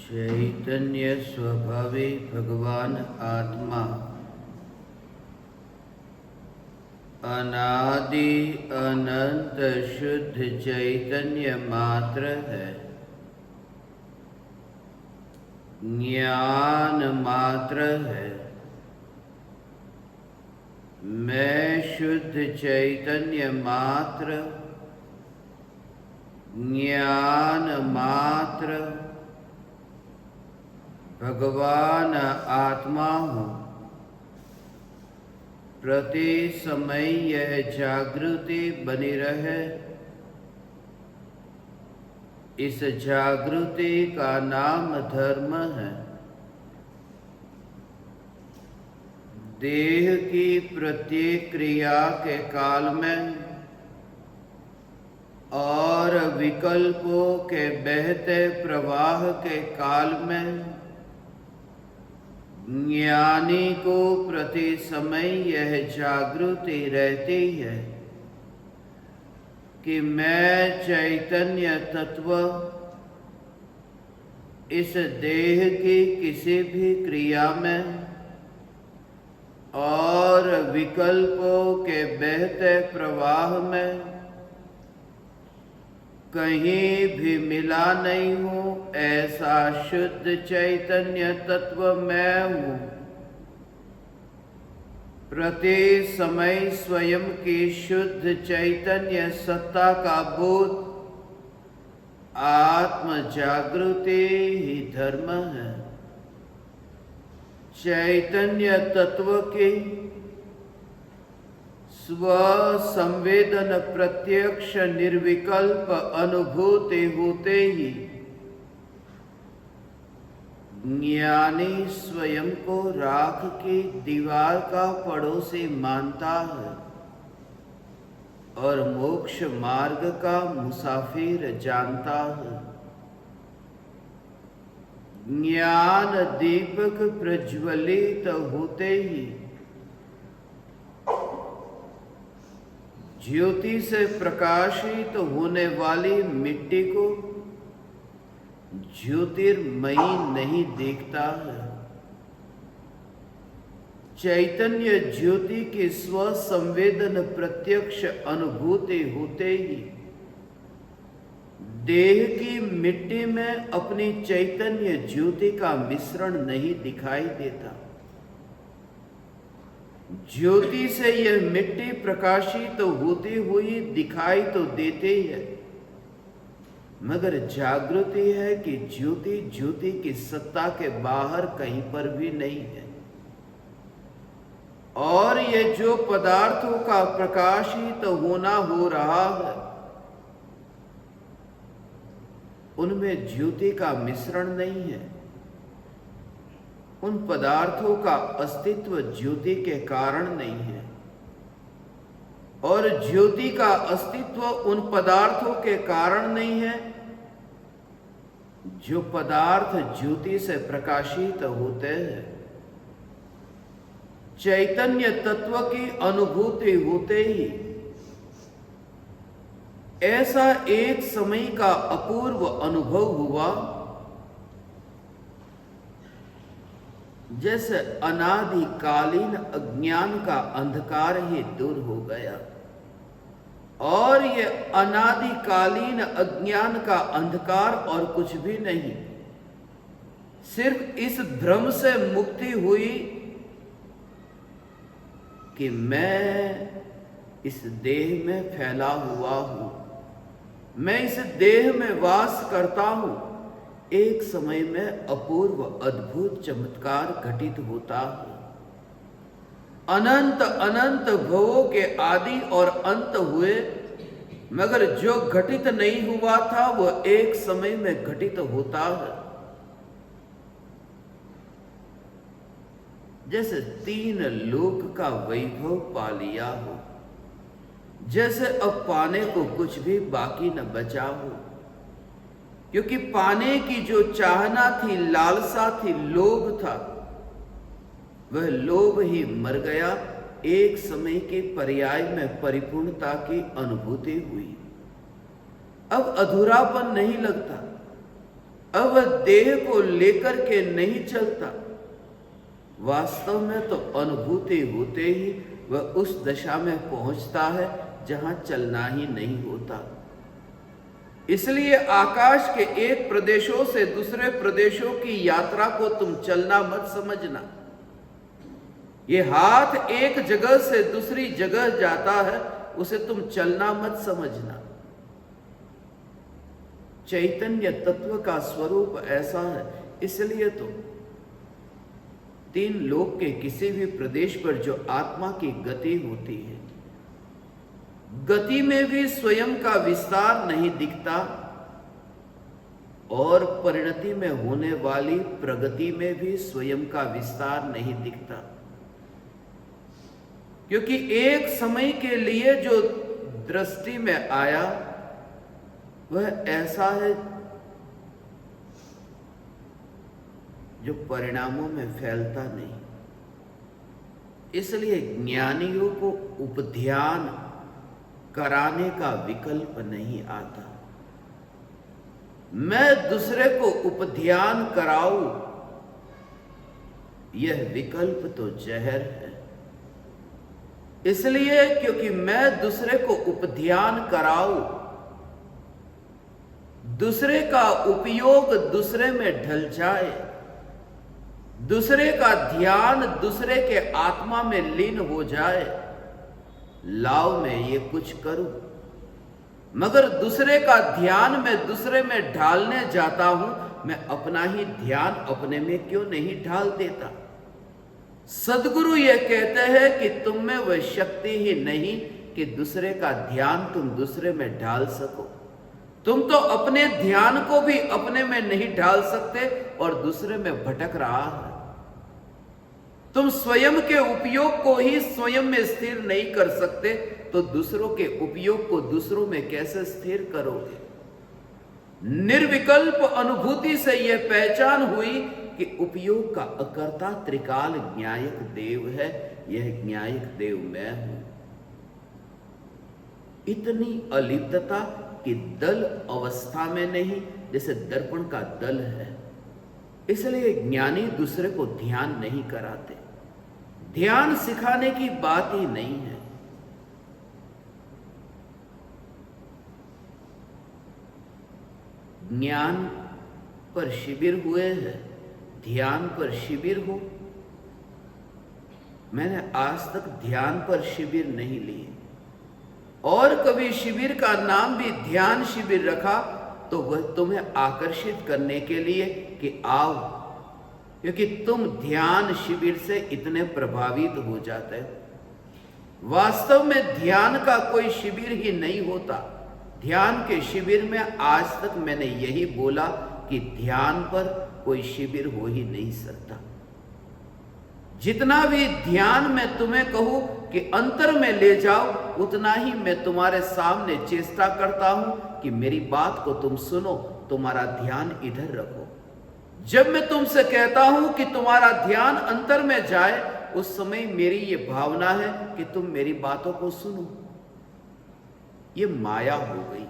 चैतन्य स्वभावी भगवान आत्मा अनादि अनंत शुद्ध चैतन्य मात्र है। ज्ञान मात्र है। मैं शुद्ध चैतन्य मात्र, ज्ञान मात्र, भगवान आत्मा हूँ। प्रति समय यह जागृति बनी रहे। इस जागृति का नाम धर्म है। देह की प्रत्येक क्रिया के काल में और विकल्पों के बहते प्रवाह के काल में ज्ञानी को प्रति समय यह जागृति रहती है कि मैं चैतन्य तत्व इस देह की किसी भी क्रिया में और विकल्पों के बहते प्रवाह में कहीं भी मिला नहीं हूँ। ऐसा शुद्ध चैतन्य तत्व मैं हूँ। प्रति समय स्वयं की शुद्ध चैतन्य सत्ता का बोध आत्म जागृति ही धर्म है। चैतन्य तत्व की स्व संवेदन प्रत्यक्ष निर्विकल्प अनुभूति होते ही ज्ञानी स्वयं को राख की दीवार का पड़ोसी मानता है और मोक्ष मार्ग का मुसाफिर जानता है। ज्ञान दीपक प्रज्वलित होते ही ज्योति से प्रकाशित होने वाली मिट्टी को ज्योतिर्मयी नहीं देखता है। चैतन्य ज्योति की स्व संवेदन प्रत्यक्ष अनुभूति होते ही देह की मिट्टी में अपनी चैतन्य ज्योति का मिश्रण नहीं दिखाई देता। ज्योति से यह मिट्टी प्रकाशित तो होती हुई दिखाई तो देते ही है, मगर जागृति है कि ज्योति ज्योति की सत्ता के बाहर कहीं पर भी नहीं है। और ये जो पदार्थों का प्रकाशित होना हो रहा है उनमें ज्योति का मिश्रण नहीं है। उन पदार्थों का अस्तित्व ज्योति के कारण नहीं है और ज्योति का अस्तित्व उन पदार्थों के कारण नहीं है जो पदार्थ ज्योति से प्रकाशित होते हैं। चैतन्य तत्व की अनुभूति होते ही ऐसा एक समय का अपूर्व अनुभव हुआ जैसे अनादिकालीन अज्ञान का अंधकार ही दूर हो गया। और ये अनादिकालीन अज्ञान का अंधकार और कुछ भी नहीं, सिर्फ इस भ्रम से मुक्ति हुई कि मैं इस देह में फैला हुआ हूं, मैं इस देह में वास करता हूं। एक समय में अपूर्व अद्भुत चमत्कार घटित होता है। अनंत अनंत भवों के आदि और अंत हुए, मगर जो घटित नहीं हुआ था वह एक समय में घटित होता है। जैसे 3 लोक का वैभव पा लिया हो, जैसे अब पाने को कुछ भी बाकी न बचा हो, क्योंकि पाने की जो चाहना थी, लालसा थी, लोभ था, वह लोभ ही मर गया। एक समय के पर्याय में परिपूर्णता की अनुभूति हुई। अब अधूरापन नहीं लगता। अब वह देह को लेकर के नहीं चलता, वास्तव में तो अनुभूति होते ही वह उस दशा में पहुंचता है जहां चलना ही नहीं होता। इसलिए आकाश के एक प्रदेशों से दूसरे प्रदेशों की यात्रा को तुम चलना मत समझना। ये हाथ एक जगह से दूसरी जगह जाता है, उसे तुम चलना मत समझना। चैतन्य तत्व का स्वरूप ऐसा है, इसलिए तो तीन लोक के किसी भी प्रदेश पर जो आत्मा की गति होती है, गति में भी स्वयं का विस्तार नहीं दिखता और परिणति में होने वाली प्रगति में भी स्वयं का विस्तार नहीं दिखता, क्योंकि एक समय के लिए जो दृष्टि में आया वह ऐसा है जो परिणामों में फैलता नहीं। इसलिए ज्ञानियों को उपध्यान कराने का विकल्प नहीं आता। मैं दूसरे को उपध्यान कराऊं, यह विकल्प तो जहर है। इसलिए क्योंकि मैं दूसरे को उपध्यान कराऊं, दूसरे का उपयोग दूसरे में ढल जाए, दूसरे का ध्यान दूसरे के आत्मा में लीन हो जाए, लाओ मैं ये कुछ करूं, मगर दूसरे का ध्यान मैं दूसरे में ढालने जाता हूं, मैं अपना ही ध्यान अपने में क्यों नहीं ढाल देता। सद्गुरु ये कहते हैं कि तुम में वह शक्ति ही नहीं कि दूसरे का ध्यान तुम दूसरे में ढाल सको। तुम तो अपने ध्यान को भी अपने में नहीं ढाल सकते और दूसरे में भटक रहा है। तुम स्वयं के उपयोग को ही स्वयं में स्थिर नहीं कर सकते, तो दूसरों के उपयोग को दूसरों में कैसे स्थिर करोगे। निर्विकल्प अनुभूति से यह पहचान हुई कि उपयोग का अकर्ता त्रिकाल ज्ञायक देव है, यह ज्ञायक देव मैं हूं। इतनी अलिप्तता कि दल अवस्था में नहीं, जैसे दर्पण का दल है। इसलिए ज्ञानी दूसरे को ध्यान नहीं कराते। ध्यान सिखाने की बात ही नहीं है। ज्ञान पर शिविर हुए हैं, ध्यान पर शिविर हो। मैंने आज तक ध्यान पर शिविर नहीं लिए, और कभी शिविर का नाम भी ध्यान शिविर रखा तो वह तुम्हें आकर्षित करने के लिए कि आओ, क्योंकि तुम ध्यान शिविर से इतने प्रभावित हो जाते हो। वास्तव में ध्यान का कोई शिविर ही नहीं होता। ध्यान के शिविर में आज तक मैंने यही बोला कि ध्यान पर कोई शिविर हो ही नहीं सकता। जितना भी ध्यान मैं तुम्हें कहूं कि अंतर में ले जाओ, उतना ही मैं तुम्हारे सामने चेष्टा करता हूं कि मेरी बात को तुम सुनो, तुम्हारा ध्यान इधर रखो। जब मैं तुमसे कहता हूं कि तुम्हारा ध्यान अंतर में जाए, उस समय मेरी ये भावना है कि तुम मेरी बातों को सुनो। ये माया हो गई।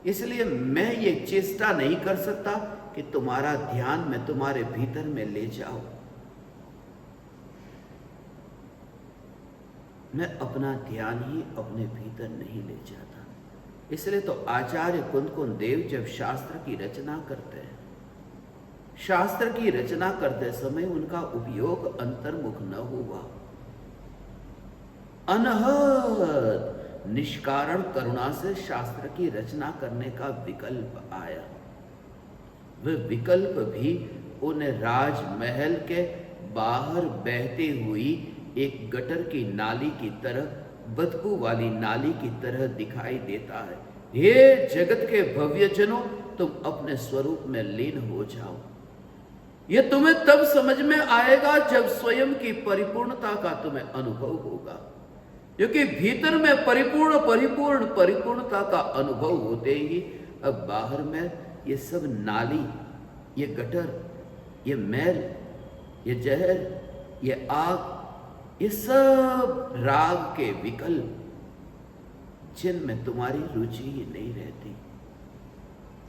इसलिए मैं ये चेष्टा नहीं कर सकता कि तुम्हारा ध्यान मैं तुम्हारे भीतर में ले जाऊं। मैं अपना ध्यान ही अपने भीतर नहीं ले जाता। इसलिए तो आचार्य कुंद देव जब शास्त्र की रचना करते हैं, शास्त्र की रचना करते समय उनका उपयोग अंतर्मुख न हुआ। अनहद निष्कारण करुणा से शास्त्र की रचना करने का विकल्प आया। वह विकल्प भी उन्हें राजमहल के बाहर बहती हुई एक गटर की नाली की तरह, बदबू वाली नाली की तरह दिखाई देता है। हे जगत के भव्यजनों, तुम अपने स्वरूप में लीन हो जाओ। यह तुम्हें तब समझ में आएगा जब स्वयं की परिपूर्णता का तुम्हें अनुभव होगा, क्योंकि भीतर में परिपूर्णता का अनुभव होते ही अब बाहर में ये सब नाली, ये गटर, ये मैल, ये जहर, ये आग, ये सब राग के विकल्प, जिनमें तुम्हारी रुचि ही नहीं रहती।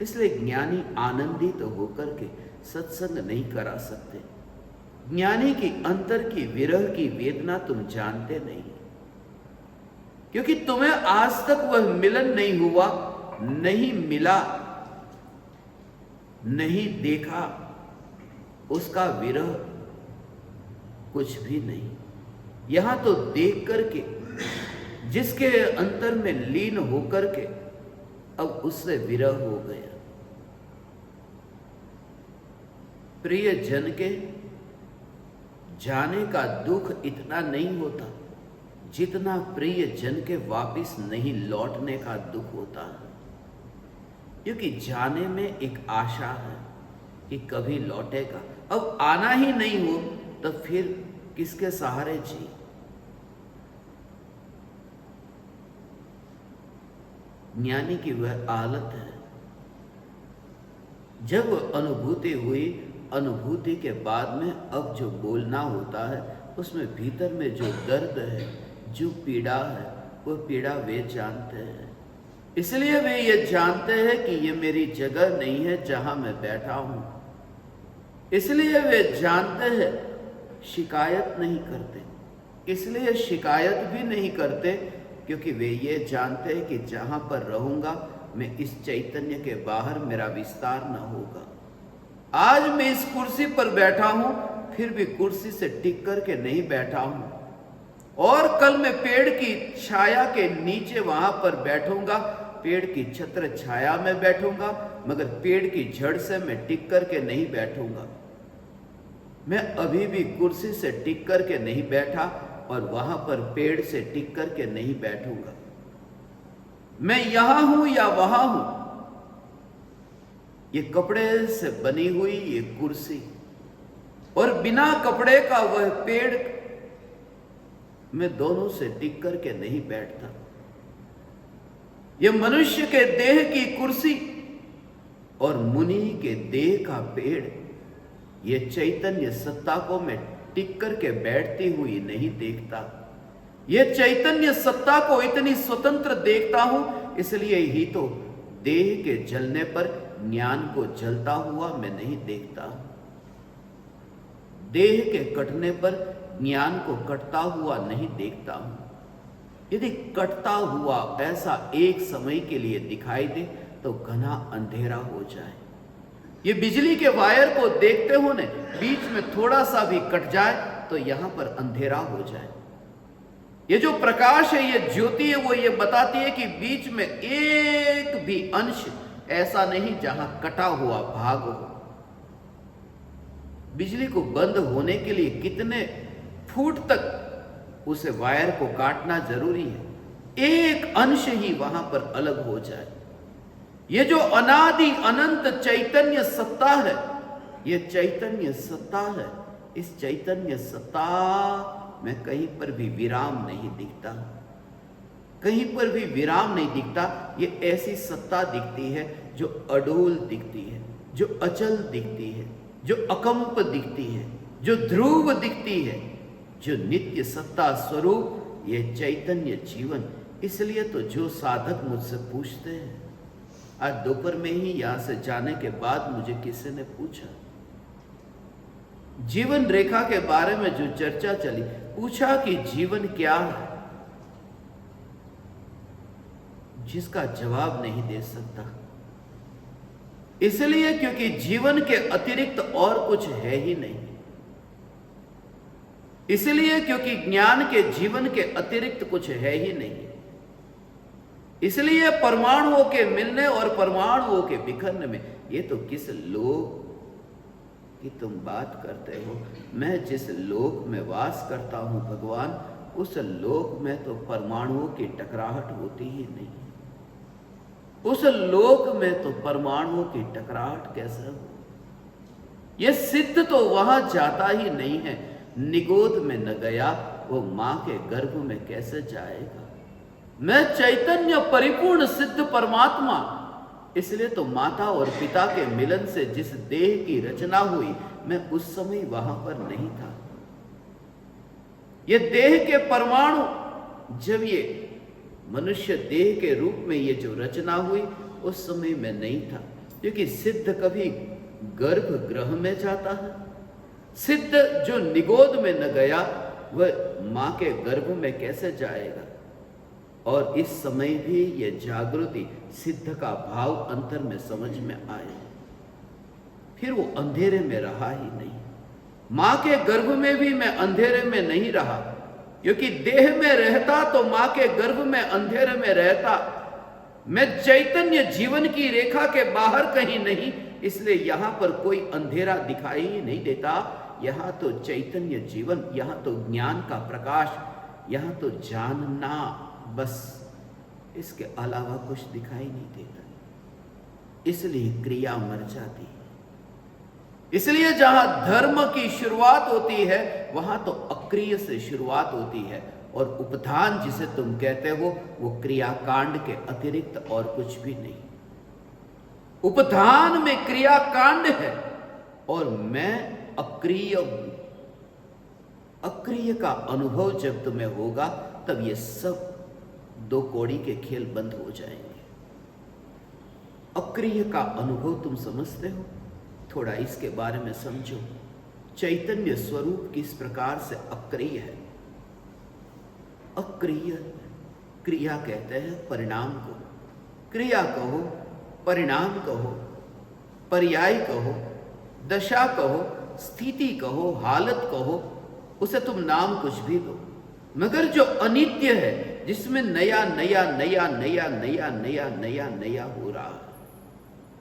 इसलिए ज्ञानी आनंदित होकर के सत्संग नहीं करा सकते। ज्ञानी की अंतर की विरह की वेदना तुम जानते नहीं, क्योंकि तुम्हें आज तक वह मिलन नहीं हुआ, नहीं मिला, नहीं देखा, उसका विरह कुछ भी नहीं। यहां तो देख करके, जिसके अंतर में लीन होकर के अब उससे विरह हो गया। प्रिय जन के जाने का दुख इतना नहीं होता जितना प्रिय जन के वापिस नहीं लौटने का दुख होता है, क्योंकि जाने में एक आशा है कि कभी लौटेगा। अब आना ही नहीं हो तो फिर किसके सहारे जी। ज्ञानी की वह हालत है, जब अनुभूति हुई, अनुभूति के बाद में अब जो बोलना होता है उसमें भीतर में जो दर्द है, जो पीड़ा है, वो पीड़ा वे जानते हैं। इसलिए वे ये जानते हैं कि ये मेरी जगह नहीं है जहां मैं बैठा हूं। इसलिए वे जानते हैं, शिकायत नहीं करते। इसलिए शिकायत भी नहीं करते क्योंकि वे ये जानते हैं कि जहां पर रहूंगा मैं इस चैतन्य के बाहर मेरा विस्तार न होगा। आज मैं इस कुर्सी पर बैठा हूं, फिर भी कुर्सी से टिक करके नहीं बैठा हूं, और कल मैं पेड़ की छाया के नीचे वहां पर बैठूंगा, पेड़ की छत्र छाया में बैठूंगा, मगर पेड़ की जड़ से मैं टिक करके नहीं बैठूंगा। मैं अभी भी कुर्सी से टिक करके नहीं बैठा और वहां पर पेड़ से टिक करके नहीं बैठूंगा। मैं यहां हूं या वहां हूं, ये कपड़े से बनी हुई ये कुर्सी और बिना कपड़े का वह पेड़, मैं दोनों से टिक करके नहीं बैठता। ये मनुष्य के देह की कुर्सी और मुनि के देह का पेड़, ये चैतन्य सत्ता को मैं टिक करके बैठती हुई नहीं देखता। ये चैतन्य सत्ता को इतनी स्वतंत्र देखता हूं, इसलिए ही तो देह के जलने पर ज्ञान को जलता हुआ मैं नहीं देखता। देह के कटने पर ज्ञान को कटता हुआ नहीं देखता हूं। यदि कटता हुआ ऐसा एक समय के लिए दिखाई दे तो घना अंधेरा हो जाए। ये बिजली के वायर को देखते हो ने, बीच में थोड़ा सा भी कट जाए तो यहां पर अंधेरा हो जाए। ये जो प्रकाश है, ये ज्योति है, वो ये बताती है कि बीच में एक भी अंश ऐसा नहीं जहां कटा हुआ भाग हो। बिजली को बंद होने के लिए कितने फुट तक उसे वायर को काटना जरूरी है, एक अंश ही वहां पर अलग हो जाए। ये जो अनादि अनंत चैतन्य सत्ता है, ये चैतन्य सत्ता है। इस चैतन्य सत्ता में कहीं पर भी विराम नहीं दिखता, कहीं पर भी विराम नहीं दिखता। ये ऐसी सत्ता दिखती है जो अडोल दिखती है, जो अचल दिखती है, जो अकंप दिखती है, जो ध्रुव दिखती है, जो नित्य सत्ता स्वरूप, ये चैतन्य जीवन। इसलिए तो जो साधक मुझसे पूछते हैं, आज दोपहर में ही यहां से जाने के बाद मुझे किसी ने पूछा, जीवन रेखा के बारे में जो चर्चा चली, पूछा कि जीवन क्या है, जिसका जवाब नहीं दे सकता। इसलिए क्योंकि जीवन के अतिरिक्त और कुछ है ही नहीं। इसलिए क्योंकि ज्ञान के जीवन के अतिरिक्त कुछ है ही नहीं। इसलिए परमाणुओं के मिलने और परमाणुओं के बिखरने में, ये तो किस लोक की तुम बात करते हो। मैं जिस लोक में वास करता हूं भगवान, उस लोक में तो परमाणुओं की टकराहट होती ही नहीं। उस लोक में तो परमाणुओं की टकराहट कैसे हो? यह सिद्ध तो वहां जाता ही नहीं है। निगोद में न गया, वो मां के गर्भ में कैसे जाएगा? मैं चैतन्य परिपूर्ण सिद्ध परमात्मा। इसलिए तो माता और पिता के मिलन से जिस देह की रचना हुई, मैं उस समय वहां पर नहीं था। ये देह के परमाणु, जब ये मनुष्य देह के रूप में ये जो रचना हुई, उस समय मैं नहीं था। क्योंकि सिद्ध कभी गर्भगृह में जाता है। सिद्ध जो निगोद में न गया वह मां के गर्भ में कैसे जाएगा। और इस समय भी यह जागृति सिद्ध का भाव अंतर में समझ में आए, फिर वो अंधेरे में रहा ही नहीं। मां के गर्भ में भी मैं अंधेरे में नहीं रहा, क्योंकि देह में रहता तो मां के गर्भ में अंधेरे में रहता। मैं चैतन्य जीवन की रेखा के बाहर कहीं नहीं, इसलिए यहां पर कोई अंधेरा दिखाई ही नहीं देता। यहां तो चैतन्य जीवन, यहां तो ज्ञान का प्रकाश, यहां तो जानना, बस इसके अलावा कुछ दिखाई नहीं देता। इसलिए क्रिया मर जाती है। इसलिए जहां धर्म की शुरुआत होती है वहां तो अक्रिय से शुरुआत होती है। और उपधान जिसे तुम कहते हो वो क्रियाकांड के अतिरिक्त और कुछ भी नहीं। उपधान में क्रियाकांड है और मैं अक्रिय हूं। अक्रिय का अनुभव जब तुम्हें होगा तब ये सब दो कौड़ी के खेल बंद हो जाएंगे। अक्रिय का अनुभव तुम समझते हो? थोड़ा इसके बारे में समझो। चैतन्य स्वरूप किस प्रकार से अक्रिय है। अक्रिय क्रिया कहते हैं परिणाम को। क्रिया कहो, परिणाम कहो, पर्याय कहो, दशा कहो, स्थिति कहो, हालत कहो, उसे तुम नाम कुछ भी दो, मगर जो अनित्य है, जिसमें नया नया नया नया नया नया नया नया हो रहा है,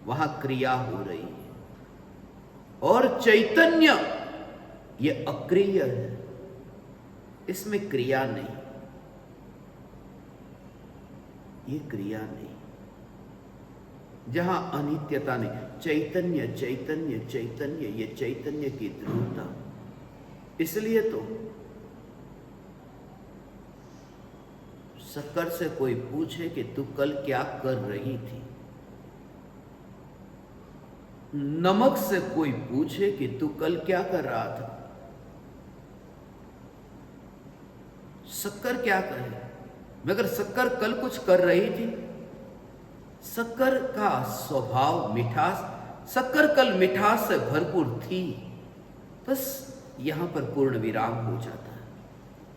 वहां क्रिया हो रही है। और चैतन्य ये अक्रिय है, इसमें क्रिया नहीं, ये क्रिया नहीं। जहां अनित्यता नहीं, चैतन्य चैतन्य चैतन्य, ये चैतन्य की ध्रुवता। इसलिए तो शक्कर से कोई पूछे कि तू कल क्या कर रही थी, नमक से कोई पूछे कि तू कल क्या कर रहा था, शक्कर क्या कहे? मगर शक्कर कल कुछ कर रही थी। शक्कर का स्वभाव मिठास, शक्कर कल मिठास से भरपूर थी। बस यहां पर पूर्ण विराम हो जाता है।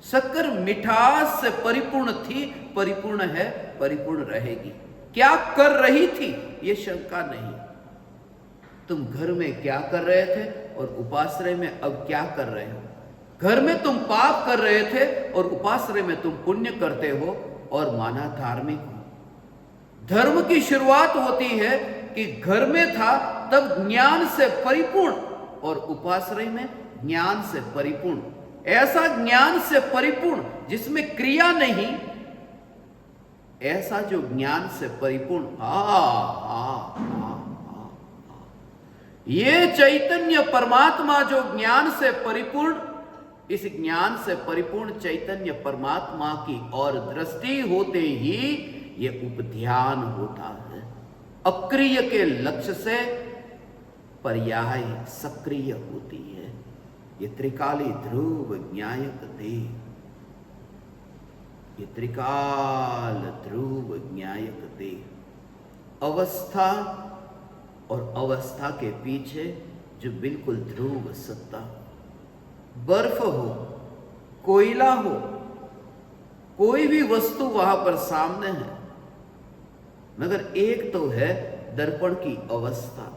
शक्कर मिठास से परिपूर्ण थी, परिपूर्ण है, परिपूर्ण रहेगी। क्या कर रही थी ये शंका नहीं। तुम घर में क्या कर रहे थे और उपाश्रय में अब क्या कर रहे हो? घर में तुम पाप कर रहे थे और उपाश्रय में तुम पुण्य करते हो और माना धार्मिक हो। धर्म की शुरुआत होती है कि घर में था तब ज्ञान से परिपूर्ण और उपाश्रय में ज्ञान से परिपूर्ण। ऐसा ज्ञान से परिपूर्ण जिसमें क्रिया नहीं, ऐसा जो ज्ञान से परिपूर्ण, ये चैतन्य परमात्मा जो ज्ञान से परिपूर्ण, इस ज्ञान से परिपूर्ण चैतन्य परमात्मा की और दृष्टि होते ही ये उपध्यान होता है। अक्रिय के लक्ष्य से पर्याय सक्रिय होती है। ये त्रिकाली ध्रुव ज्ञायक दे, ये त्रिकाल ध्रुव ज्ञायक दे। अवस्था और अवस्था के पीछे जो बिल्कुल ध्रुव सत्ता, बर्फ हो, कोयला हो, कोई भी वस्तु वहां पर सामने है, मगर एक तो है दर्पण की अवस्था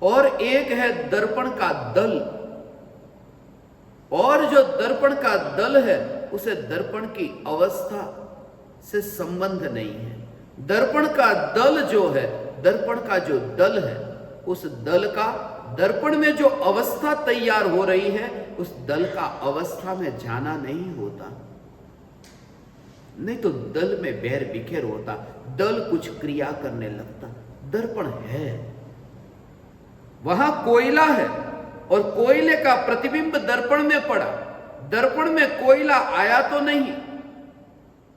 और एक है दर्पण का दल। और जो दर्पण का दल है उसे दर्पण की अवस्था से संबंध नहीं है। दर्पण का दल जो है, दर्पण का जो दल है, उस दल का दर्पण में जो अवस्था तैयार हो रही है, उस दल का अवस्था में जाना नहीं होता। नहीं तो दल में बैर बिखेर होता, दल कुछ क्रिया करने लगता। दर्पण है, वहां कोयला है और कोयले का प्रतिबिंब दर्पण में पड़ा। दर्पण में कोयला आया तो नहीं,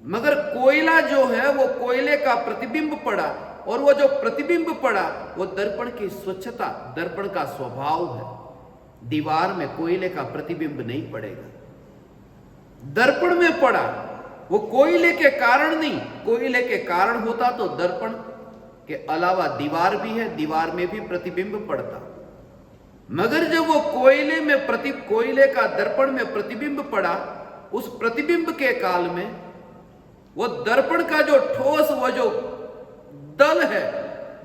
मगर कोयला जो है वो कोयले का प्रतिबिंब पड़ा, और वो जो प्रतिबिंब पड़ा वो दर्पण की स्वच्छता, दर्पण का स्वभाव है। दीवार में कोयले का प्रतिबिंब नहीं पड़ेगा, दर्पण में पड़ा। वो कोयले के कारण नहीं, कोयले के कारण होता तो दर्पण के अलावा दीवार भी है, दीवार में भी प्रतिबिंब पड़ता। मगर जब वो कोयले का दर्पण में प्रतिबिंब पड़ा, उस प्रतिबिंब के काल में वो दर्पण का जो ठोस, वो जो दल है,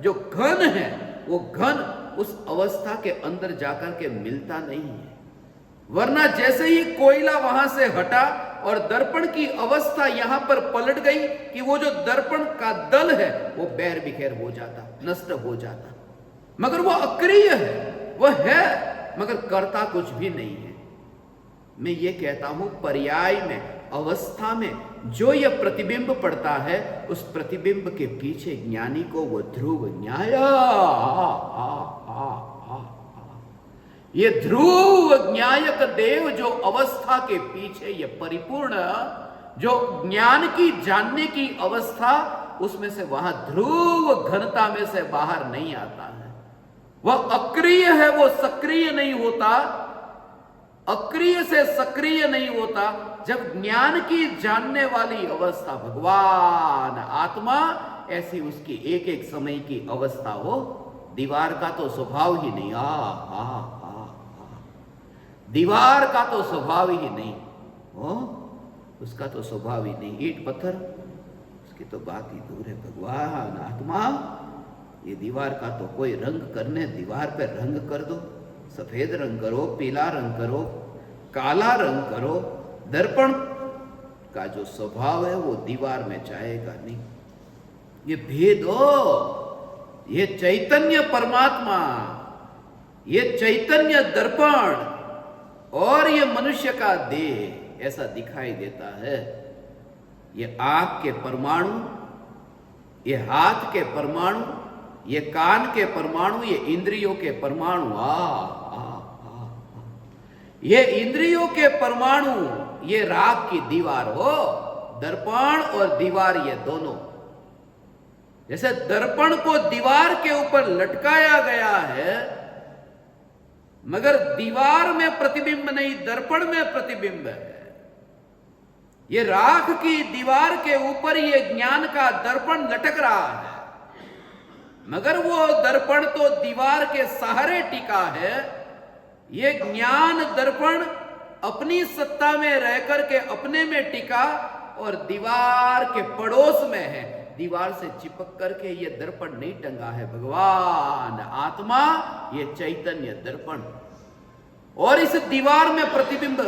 जो घन है, वो घन उस अवस्था के अंदर जाकर के मिलता नहीं है। वरना जैसे ही कोयला वहां से हटा और दर्पण की अवस्था यहां पर पलट गई कि वो जो दर्पण का दल है वो बैर बिखेर हो जाता, नष्ट हो जाता। मगर वो अक्रिय है, वह है मगर करता कुछ भी नहीं है। मैं ये कहता हूं पर्याय में, अवस्था में जो यह प्रतिबिंब पड़ता है, उस प्रतिबिंब के पीछे ज्ञानी को वो ध्रुव न्याय, ये ध्रुव न्यायक देव जो अवस्था के पीछे ये परिपूर्ण जो ज्ञान की जानने की अवस्था, उसमें से वहां ध्रुव घनता में से बाहर नहीं आता है। वह अक्रिय है, वो सक्रिय नहीं होता, अक्रिय से सक्रिय नहीं होता। जब ज्ञान की जानने वाली अवस्था भगवान आत्मा, ऐसी उसकी एक एक समय की अवस्था हो। दीवार का तो स्वभाव ही नहीं, दीवार का तो स्वभाव ही नहीं हो, उसका तो स्वभाव ही नहीं। ईंट पत्थर उसकी तो बात ही दूर है। भगवान आत्मा, ये दीवार का तो कोई रंग करने, दीवार पे रंग कर दो, सफेद रंग करो, पीला रंग करो, काला रंग करो, दर्पण का जो स्वभाव है वो दीवार में जाएगा नहीं। ये भेद हो, ये चैतन्य परमात्मा, ये चैतन्य दर्पण और ये मनुष्य का देह ऐसा दिखाई देता है। ये आंख के परमाणु, ये हाथ के परमाणु, ये कान के परमाणु, ये इंद्रियों के परमाणु, ये इंद्रियों के परमाणु, ये राग की दीवार हो। दर्पण और दीवार ये दोनों, जैसे दर्पण को दीवार के ऊपर लटकाया गया है, मगर दीवार में प्रतिबिंब नहीं, दर्पण में प्रतिबिंब है। ये राख की दीवार के ऊपर ये ज्ञान का दर्पण लटक रहा है, मगर वो दर्पण तो दीवार के सहारे टिका है। ये ज्ञान दर्पण अपनी सत्ता में रह करके अपने में टिका और दीवार के पड़ोस में है, दीवार से चिपक करके ये दर्पण नहीं टंगा है। भगवान आत्मा ये चैतन्य दर्पण, और इस दीवार में प्रतिबिंब,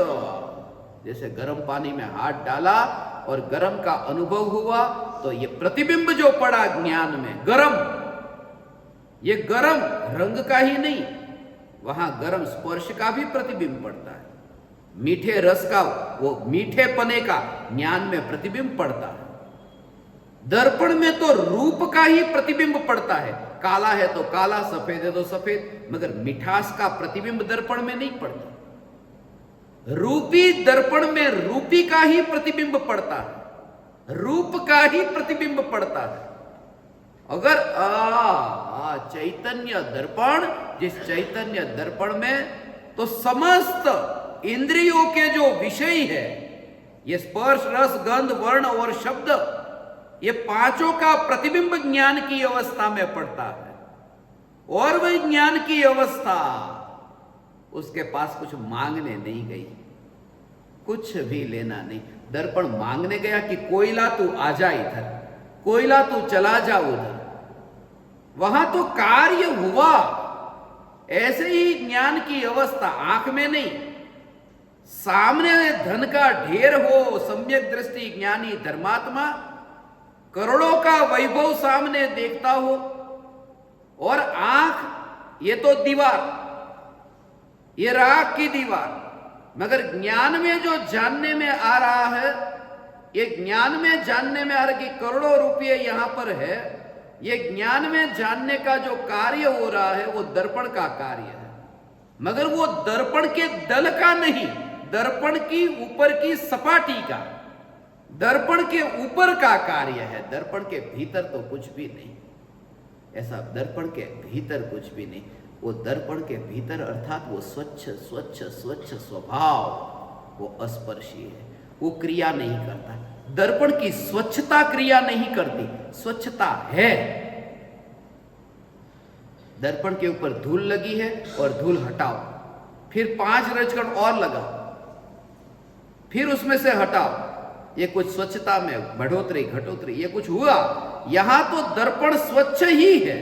जैसे गर्म पानी में हाथ डाला और गर्म का अनुभव हुआ, तो ये प्रतिबिंब जो पड़ा ज्ञान में गरम, ये गरम रंग का ही नहीं, वहां गरम स्पर्श का भी प्रतिबिंब पड़ता है। मीठे रस का, वो मीठे पने का ज्ञान में प्रतिबिंब पड़ता है। दर्पण में तो रूप का ही प्रतिबिंब पड़ता है, काला है तो काला, सफेद है तो सफेद, मगर मिठास का प्रतिबिंब दर्पण में नहीं पड़ता। रूपी दर्पण में रूपी का ही प्रतिबिंब पड़ता है, रूप का ही प्रतिबिंब पड़ता है। अगर चैतन्य दर्पण, जिस चैतन्य दर्पण में तो समस्त इंद्रियों के जो विषय है, ये स्पर्श रस गंध वर्ण और शब्द, ये पांचों का प्रतिबिंब ज्ञान की अवस्था में पड़ता है। और वही ज्ञान की अवस्था उसके पास कुछ मांगने नहीं गई, कुछ भी लेना नहीं। दर्पण मांगने गया कि कोयला तू आ जा इधर, कोयला तू चला जा उधर, वहां तो कार्य हुआ। ऐसे ही ज्ञान की अवस्था आंख में नहीं, सामने धन का ढेर हो, सम्यक दृष्टि ज्ञानी धर्मात्मा करोड़ों का वैभव सामने देखता हो, और आंख ये तो दीवार, ये राख की दीवार, मगर ज्ञान में जो जानने में आ रहा है, ये ज्ञान में जानने में आ रहा है कि करोड़ों रुपये यहां पर है, ये ज्ञान में जानने का जो कार्य हो रहा है वो दर्पण का कार्य है, मगर वो दर्पण के दल का नहीं, दर्पण की ऊपर की सपाटी का, दर्पण के ऊपर का कार्य है। दर्पण के भीतर तो कुछ भी नहीं, ऐसा दर्पण के भीतर कुछ भी नहीं। वो दर्पण के भीतर अर्थात वो स्वच्छ स्वच्छ स्वच्छ स्वभाव, वो अस्पर्शी है, वो क्रिया नहीं करता। दर्पण की स्वच्छता क्रिया नहीं करती, स्वच्छता है, दर्पण के ऊपर धूल लगी है और धूल हटाओ, फिर 5 रजकण और लगाओ, फिर उसमें से हटाओ। ये कुछ स्वच्छता में बढ़ोतरी घटोतरी ये कुछ हुआ? यहां तो दर्पण स्वच्छ ही है,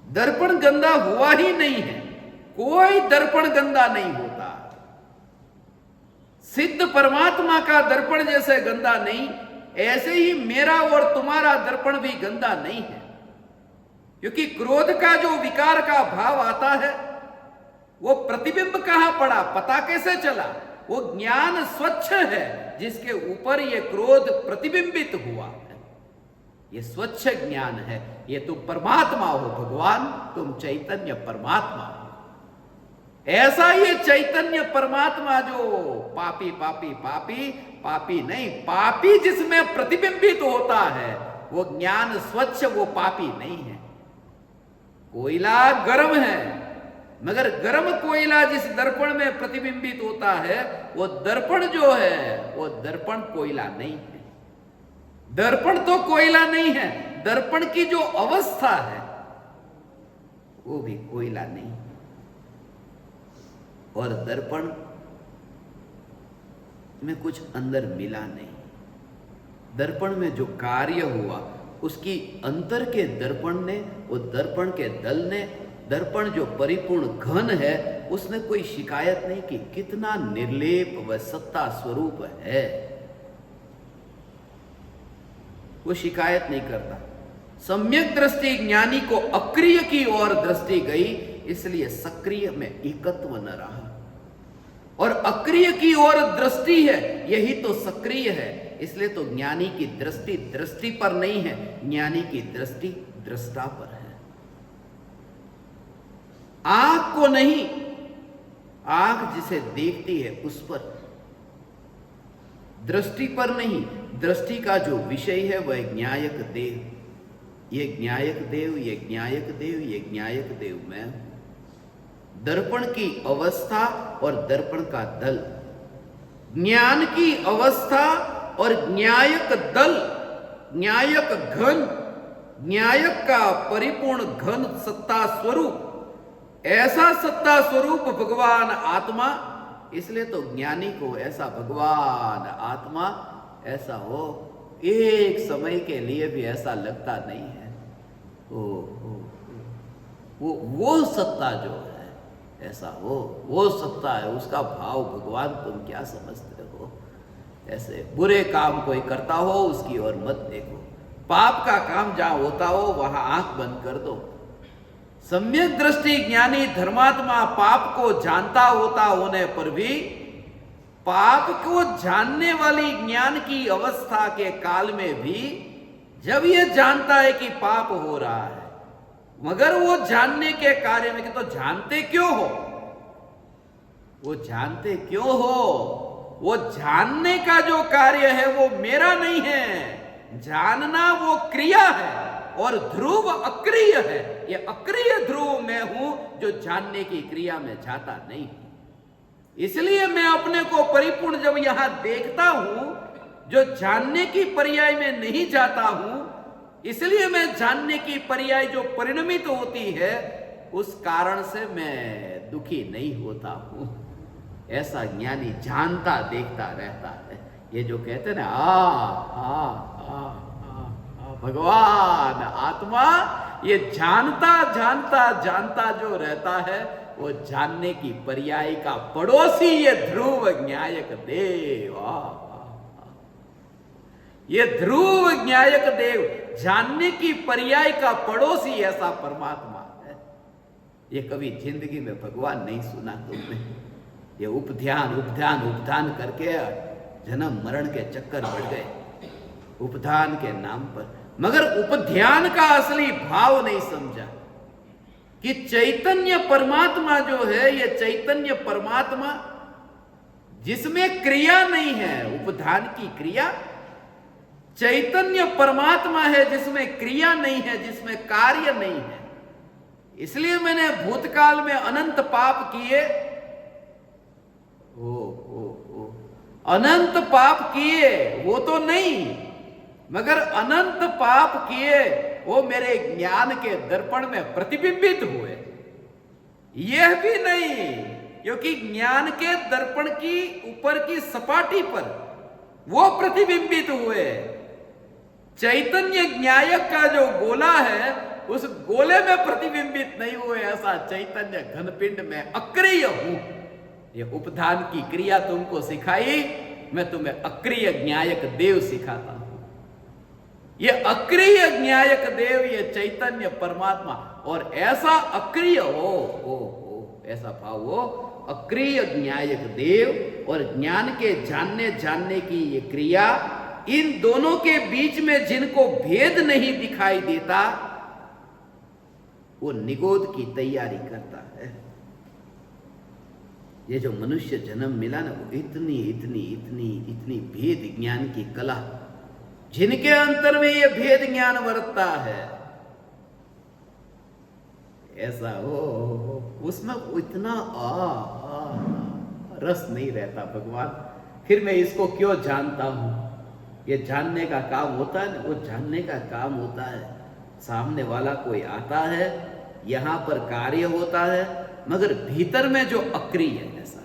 दर्पण गंदा हुआ ही नहीं है। कोई दर्पण गंदा नहीं होता। सिद्ध परमात्मा का दर्पण जैसे गंदा नहीं, ऐसे ही मेरा और तुम्हारा दर्पण भी गंदा नहीं है। क्योंकि क्रोध का जो विकार का भाव आता है, वो प्रतिबिंब कहां पड़ा, पता कैसे चला? वो ज्ञान स्वच्छ है जिसके ऊपर ये क्रोध प्रतिबिंबित हुआ है। ये स्वच्छ ज्ञान है। ये तुम परमात्मा हो भगवान, तुम चैतन्य परमात्मा हो। ऐसा ये चैतन्य परमात्मा जो पापी पापी पापी पापी नहीं, पापी जिसमें प्रतिबिंबित होता है, वो ज्ञान स्वच्छ, वो पापी नहीं है। कोयला गर्म है, मगर गर्म कोयला जिस दर्पण में प्रतिबिंबित होता है, वो दर्पण जो है वो दर्पण कोयला नहीं है। दर्पण तो कोयला नहीं है, दर्पण की जो अवस्था है वो भी कोयला नहीं है। और दर्पण में कुछ अंदर मिला नहीं। दर्पण में जो कार्य हुआ उसकी अंतर के दर्पण ने, वो दर्पण के दल ने, दर्पण जो परिपूर्ण घन है, उसने कोई शिकायत नहीं की। कितना निर्लेप व सत्ता स्वरूप है, वो शिकायत नहीं करता। सम्यक दृष्टि ज्ञानी को अक्रिय की ओर दृष्टि गई, इसलिए सक्रिय में एकत्व न रहा। और अक्रिय की ओर दृष्टि है, यही तो सक्रिय है। इसलिए तो ज्ञानी की दृष्टि दृष्टि पर नहीं है, ज्ञानी की दृष्टि दृष्टा पर है। आंख को नहीं, आंख जिसे देखती है उस पर, दृष्टि पर नहीं। दृष्टि का जो विषय है वह ज्ञायक देव। ये ज्ञायक देव, ये ज्ञायक देव, ये ज्ञायक देव मैं हूं। दर्पण की अवस्था और दर्पण का दल, ज्ञान की अवस्था और न्यायक दल, न्यायक घन, न्यायक का परिपूर्ण घन सत्ता स्वरूप, ऐसा सत्ता स्वरूप भगवान आत्मा। इसलिए तो ज्ञानी को ऐसा भगवान आत्मा ऐसा हो, एक समय के लिए भी ऐसा लगता नहीं है। वो सत्ता जो है ऐसा हो, वो सत्ता है, उसका भाव भगवान तुम क्या समझते हो? ऐसे बुरे काम कोई करता हो उसकी ओर मत देखो, पाप का काम जहां होता हो वहां आंख बंद कर दो। सम्यक दृष्टि ज्ञानी धर्मात्मा पाप को जानता होता होने पर भी, पाप को जानने वाली ज्ञान की अवस्था के काल में भी, जब ये जानता है कि पाप हो रहा है, मगर वो जानने के कार्य में, कि तो जानते क्यों हो? वो जानते क्यों हो? वो जानने का जो कार्य है वो मेरा नहीं है। जानना वो क्रिया है और ध्रुव अक्रिय है। ये अक्रिय ध्रुव मैं हूं जो जानने की क्रिया में जाता नहीं। इसलिए मैं अपने को परिपूर्ण जब यहां देखता हूं, जो जानने की पर्याय में नहीं जाता हूं, इसलिए मैं जानने की पर्याय जो परिणमित होती है, उस कारण से मैं दुखी नहीं होता हूं। ऐसा ज्ञानी जानता देखता रहता है। ये जो कहते हैं ना भगवान आत्मा, ये जानता जानता जानता जो रहता है, वो जानने की पर्याय का पड़ोसी ये ध्रुव न्यायक देव। ये ध्रुव न्यायक देव जानने की पर्याय का पड़ोसी ऐसा परमात्मा है। ये कभी जिंदगी में भगवान नहीं सुना तुमने? ये उपध्यान उपध्यान उपध्यान करके जन्म मरण के चक्कर बढ़ गए उपध्यान के नाम पर, मगर उपध्यान का असली भाव नहीं समझा कि चैतन्य परमात्मा जो है, ये चैतन्य परमात्मा जिसमें क्रिया नहीं है, उपध्यान की क्रिया, चैतन्य परमात्मा है जिसमें क्रिया नहीं है, जिसमें कार्य नहीं है। इसलिए मैंने भूतकाल में अनंत पाप किए, अनंत पाप किए, वो तो नहीं, मगर अनंत पाप किए वो मेरे ज्ञान के दर्पण में प्रतिबिंबित हुए। यह भी नहीं, क्योंकि ज्ञान के दर्पण की ऊपर की सपाटी पर वो प्रतिबिंबित हुए। चैतन्य न्यायक का जो गोला है उस गोले में प्रतिबिंबित नहीं हुए। ऐसा चैतन्य घनपिंड में अक्रिय हूं। ये उपधान की क्रिया तुमको सिखाई, मैं तुम्हें अक्रिय न्यायक देव सिखाता हूं। ये अक्रिय न्यायक देव, ये चैतन्य परमात्मा, और ऐसा अक्रिय हो ऐसा भाव हो, अक्रिय न्यायक देव और ज्ञान के जानने की ये क्रिया, इन दोनों के बीच में जिनको भेद नहीं दिखाई देता वो निगोद की तैयारी करता है। ये जो मनुष्य जन्म मिला ना, वो इतनी इतनी इतनी इतनी भेद ज्ञान की कला, जिनके अंतर में ये भेद ज्ञान वर्तता है, ऐसा हो उसमें इतना रस नहीं रहता। भगवान फिर मैं इसको क्यों जानता हूं? ये जानने का काम होता है ना, वो जानने का काम होता है। सामने वाला कोई आता है, यहां पर कार्य होता है, मगर भीतर में जो अक्रिय है। ऐसा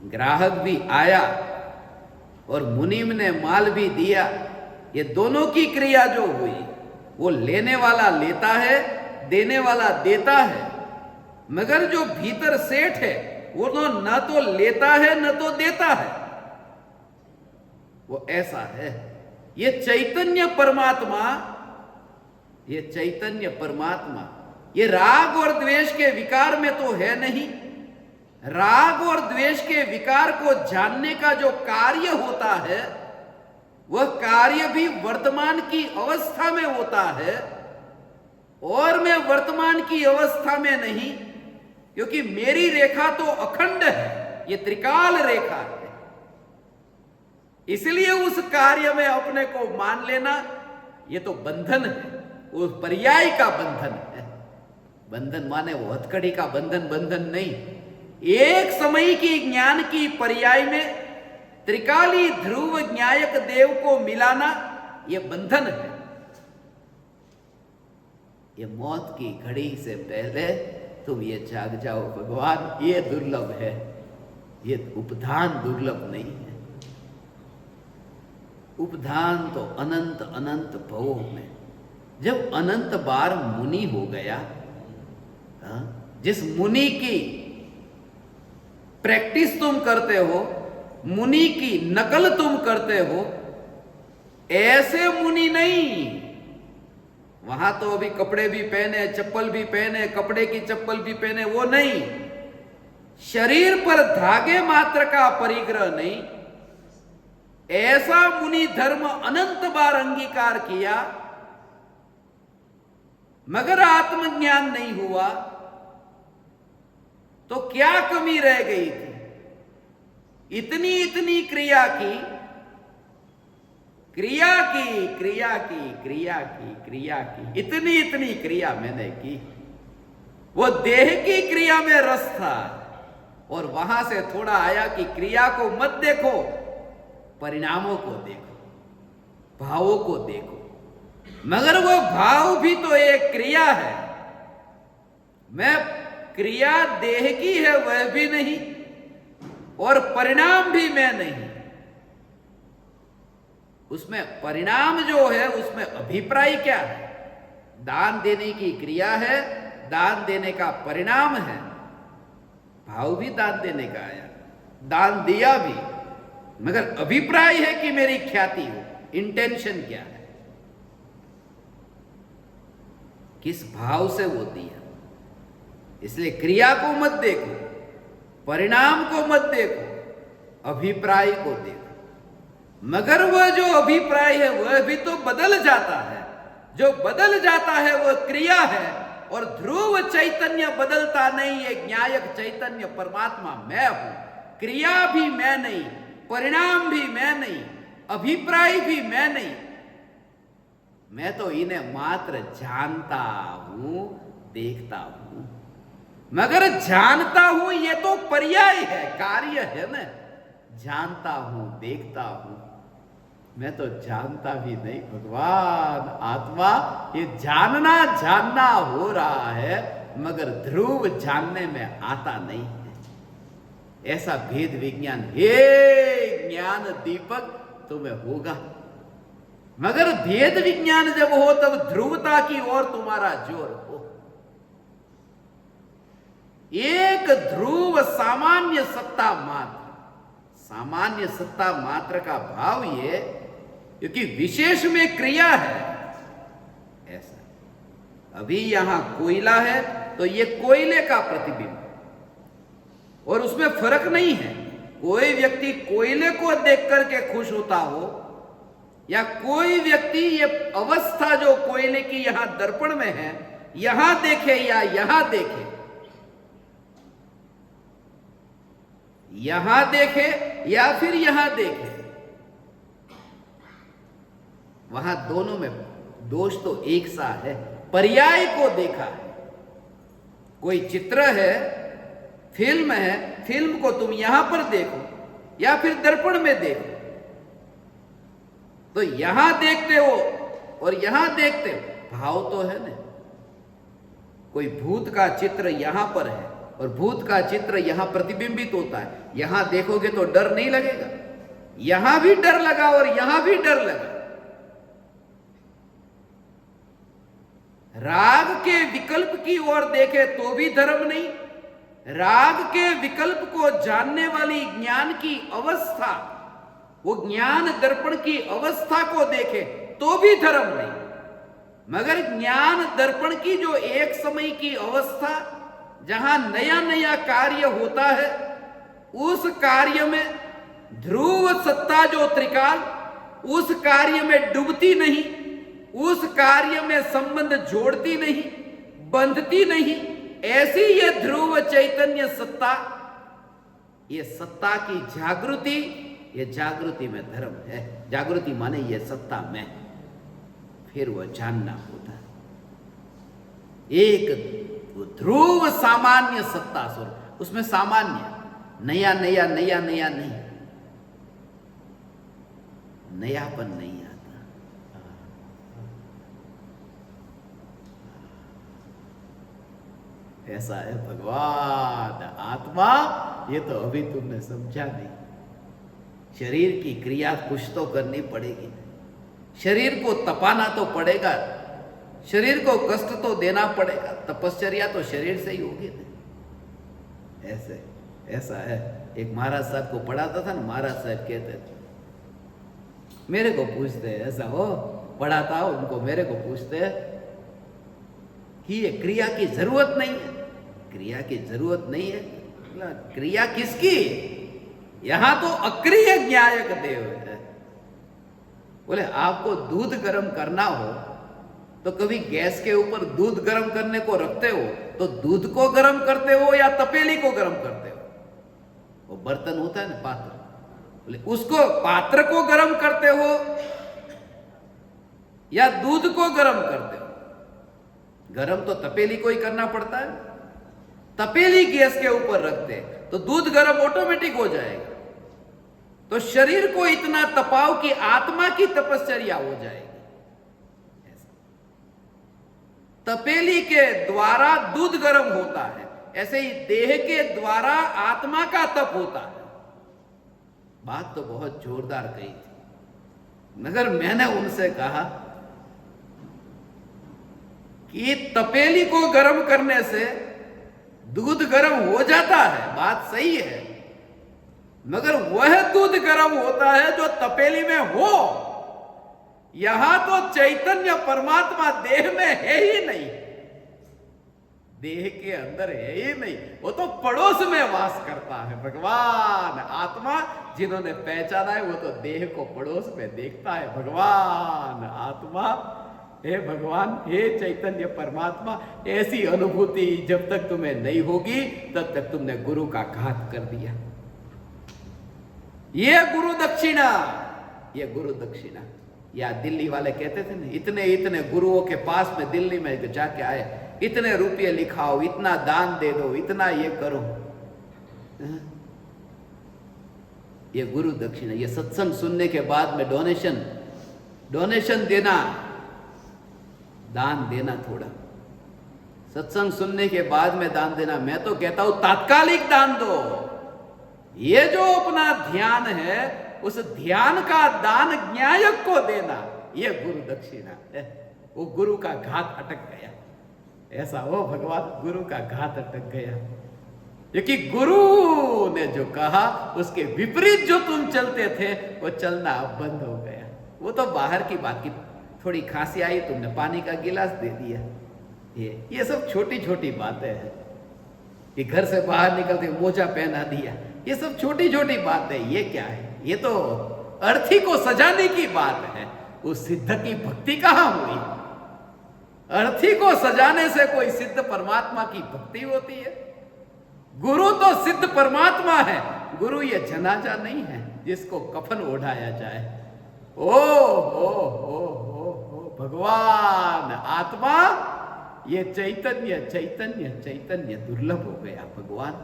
ग्राहक भी आया और मुनीम ने माल भी दिया, ये दोनों की क्रिया जो हुई, वो लेने वाला लेता है, देने वाला देता है, मगर जो भीतर सेठ है वो तो न तो लेता है न तो देता है। वो ऐसा है। ये चैतन्य परमात्मा, ये चैतन्य परमात्मा ये राग और द्वेष के विकार में तो है नहीं। राग और द्वेष के विकार को जानने का जो कार्य होता है, वह कार्य भी वर्तमान की अवस्था में होता है, और मैं वर्तमान की अवस्था में नहीं, क्योंकि मेरी रेखा तो अखंड है, ये त्रिकाल रेखा है। इसलिए उस कार्य में अपने को मान लेना, ये तो बंधन है, वो पर्याय का बंधन है। बंधन माने वो हथकड़ी का बंधन, बंधन नहीं। एक समय की ज्ञान की पर्याय में त्रिकाली ध्रुव न्यायक देव को मिलाना, ये बंधन है। ये मौत की घड़ी से पहले तुम ये जाग जाओ भगवान, ये दुर्लभ है। ये उपधान दुर्लभ नहीं है। उपधान तो अनंत अनंत भवों में, जब अनंत बार मुनि हो गया, जिस मुनि की प्रैक्टिस तुम करते हो, मुनि की नकल तुम करते हो, ऐसे मुनि नहीं। वहां तो अभी कपड़े भी पहने, चप्पल भी पहने, कपड़े की चप्पल भी पहने, वो नहीं। शरीर पर धागे मात्र का परिग्रह नहीं। ऐसा मुनि धर्म अनंत बार अंगीकार किया, मगर आत्मज्ञान नहीं हुआ, तो क्या कमी रह गई थी? इतनी इतनी क्रिया की, क्रिया की, क्रिया की, क्रिया की, क्रिया की, इतनी इतनी क्रिया मैंने की। वो देह की क्रिया में रस था, और वहां से थोड़ा आया कि क्रिया को मत देखो, परिणामों को देखो, भावों को देखो। मगर वो भाव भी तो एक क्रिया है। मैं क्रिया देह की है वह भी नहीं, और परिणाम भी मैं नहीं। उसमें परिणाम जो है, उसमें अभिप्राय क्या है? दान देने की क्रिया है, दान देने का परिणाम है। भाव भी दान देने का आया, दान दिया भी, मगर अभिप्राय है कि मेरी ख्याति हो। इंटेंशन क्या है? किस भाव से वो दिया? इसलिए क्रिया को मत देखो, परिणाम को मत देखो, अभिप्राय को देखो। मगर वह जो अभिप्राय है वह भी तो बदल जाता है। जो बदल जाता है वह क्रिया है, और ध्रुव चैतन्य बदलता नहीं है। न्यायक चैतन्य परमात्मा मैं हूं। क्रिया भी मैं नहीं, परिणाम भी मैं नहीं, अभिप्राय भी मैं नहीं। मैं तो इन्हें मात्र जानता हूं, देखता हूं। मगर जानता हूं ये तो पर्याय है, कार्य है ना। जानता हूं, देखता हूं, मैं तो जानता भी नहीं भगवान। आत्मा ये जानना हो रहा है, मगर ध्रुव जानने में आता नहीं है। ऐसा भेद विज्ञान हे ज्ञान दीपक तुम्हें होगा, मगर भेद विज्ञान जब हो तब ध्रुवता की ओर तुम्हारा जोर हो। एक ध्रुव सामान्य सत्ता मात्र। सामान्य सत्ता मात्र का भाव ये, क्योंकि विशेष में क्रिया है। ऐसा अभी यहां कोयला है तो ये कोयले का प्रतिबिंब, और उसमें फर्क नहीं है। कोई व्यक्ति कोयले को देख करके खुश होता हो, या कोई व्यक्ति ये अवस्था जो कोयले की यहां दर्पण में है यहां देखे या यहां देखे, यहां देखे या फिर यहां देखे, वहां दोनों में दोष तो एक सा है। पर्याय को देखा है। कोई चित्र है, फिल्म है, फिल्म को तुम यहां पर देखो या फिर दर्पण में देखो, तो यहां देखते हो और यहां देखते हो, भाव तो है ना। कोई भूत का चित्र यहां पर है और भूत का चित्र यहां प्रतिबिंबित होता है, यहां देखोगे तो डर नहीं लगेगा, यहां भी डर लगा और यहां भी डर लगा। राग के विकल्प की ओर देखे तो भी धर्म नहीं, राग के विकल्प को जानने वाली ज्ञान की अवस्था, वो ज्ञान दर्पण की अवस्था को देखे तो भी धर्म नहीं, मगर ज्ञान दर्पण की जो एक समय की अवस्था जहां नया नया कार्य होता है, उस कार्य में ध्रुव सत्ता जो त्रिकाल, उस कार्य में डूबती नहीं, उस कार्य में संबंध जोड़ती नहीं, बंधती नहीं। ऐसी ये ध्रुव चैतन्य सत्ता, ये सत्ता की जागृति, ये जागृति में धर्म है। जागृति माने ये सत्ता में, फिर वह जानना होता है। एक ध्रुव सामान्य सत्ता स्वरूप, उसमें सामान्य, नया नया नया नया नहीं, नयापन नहीं आता। ऐसा है भगवान। आत्मा ये तो अभी तुमने समझा नहीं। शरीर की क्रिया कुछ तो करनी पड़ेगी, शरीर को तपाना तो पड़ेगा, शरीर को कष्ट तो देना पड़ेगा। तपश्चर्या तो शरीर से ही होगी। ऐसे ऐसा है। एक महाराज साहब को पढ़ाता था ना, महाराज साहब कहते थे, मेरे को पूछते, ऐसा हो पढ़ाता उनको, मेरे को पूछते कि ये क्रिया की जरूरत नहीं है। क्रिया की जरूरत नहीं है, क्रिया किसकी? यहां तो अक्रिय ज्ञायक देव है। बोले आपको दूध गर्म करना हो तो कभी गैस के ऊपर दूध गर्म करने को रखते हो तो दूध को गर्म करते हो या तपेली को गर्म करते हो? वो बर्तन होता है ना, पात्र, बोले उसको, पात्र को गर्म करते हो या दूध को गर्म करते हो? गर्म तो तपेली को ही करना पड़ता है। तपेली गैस के ऊपर रखते तो दूध गर्म ऑटोमेटिक हो जाएगा। तो शरीर को इतना तपाओ कि आत्मा की तपश्चर्या हो जाएगी। तपेली के द्वारा दूध गर्म होता है, ऐसे ही देह के द्वारा आत्मा का तप होता है। बात तो बहुत जोरदार कही थी, मगर मैंने उनसे कहा कि तपेली को गर्म करने से दूध गर्म हो जाता है, बात सही है, मगर वह दूध गर्म होता है जो तपेली में हो। यहां तो चैतन्य परमात्मा देह में है ही नहीं, देह के अंदर है ही नहीं, वो तो पड़ोस में वास करता है। भगवान आत्मा जिन्होंने पहचाना है वो तो देह को पड़ोस में देखता है। भगवान आत्मा, हे भगवान, हे चैतन्य परमात्मा, ऐसी अनुभूति जब तक तुम्हें नहीं होगी तब तक तुमने गुरु का घात कर दिया। ये गुरु दक्षिणा, ये गुरु दक्षिणा। या दिल्ली वाले कहते थे ना, इतने इतने गुरुओं के पास में दिल्ली में जाके आए, इतने रुपये लिखाओ, इतना दान दे दो, इतना ये करो। ये गुरु दक्षिणा। ये सत्संग सुनने के बाद में डोनेशन देना, दान देना, थोड़ा सत्संग सुनने के बाद में दान देना। मैं तो कहता हूं तात्कालिक दान दो। ये जो अपना ध्यान है, उस ध्यान का दान न्यायक को देना, ये गुरु दक्षिणा है। वो गुरु का घात अटक गया। ऐसा हो भगवान, गुरु का घात अटक गया, क्योंकि गुरु ने जो कहा उसके विपरीत जो तुम चलते थे, वो चलना अब बंद हो गया। वो तो बाहर की बात की, थोड़ी खांसी आई, तुमने पानी का गिलास दे दिया। ये सब छोटी छोटी बातें हैं कि घर से बाहर निकलते मोजा पहना दिया। ये सब छोटी छोटी बातें, ये क्या है? ये तो अर्थी को सजाने की बात है। उस सिद्ध की भक्ति कहां हुई? अर्थी को सजाने से कोई सिद्ध परमात्मा की भक्ति होती है? गुरु तो सिद्ध परमात्मा है। गुरु ये जनाजा नहीं है जिसको कफन ओढ़ाया जाए। ओ भगवान, आत्मा, ये चैतन्य चैतन्य चैतन्य दुर्लभ हो गया भगवान।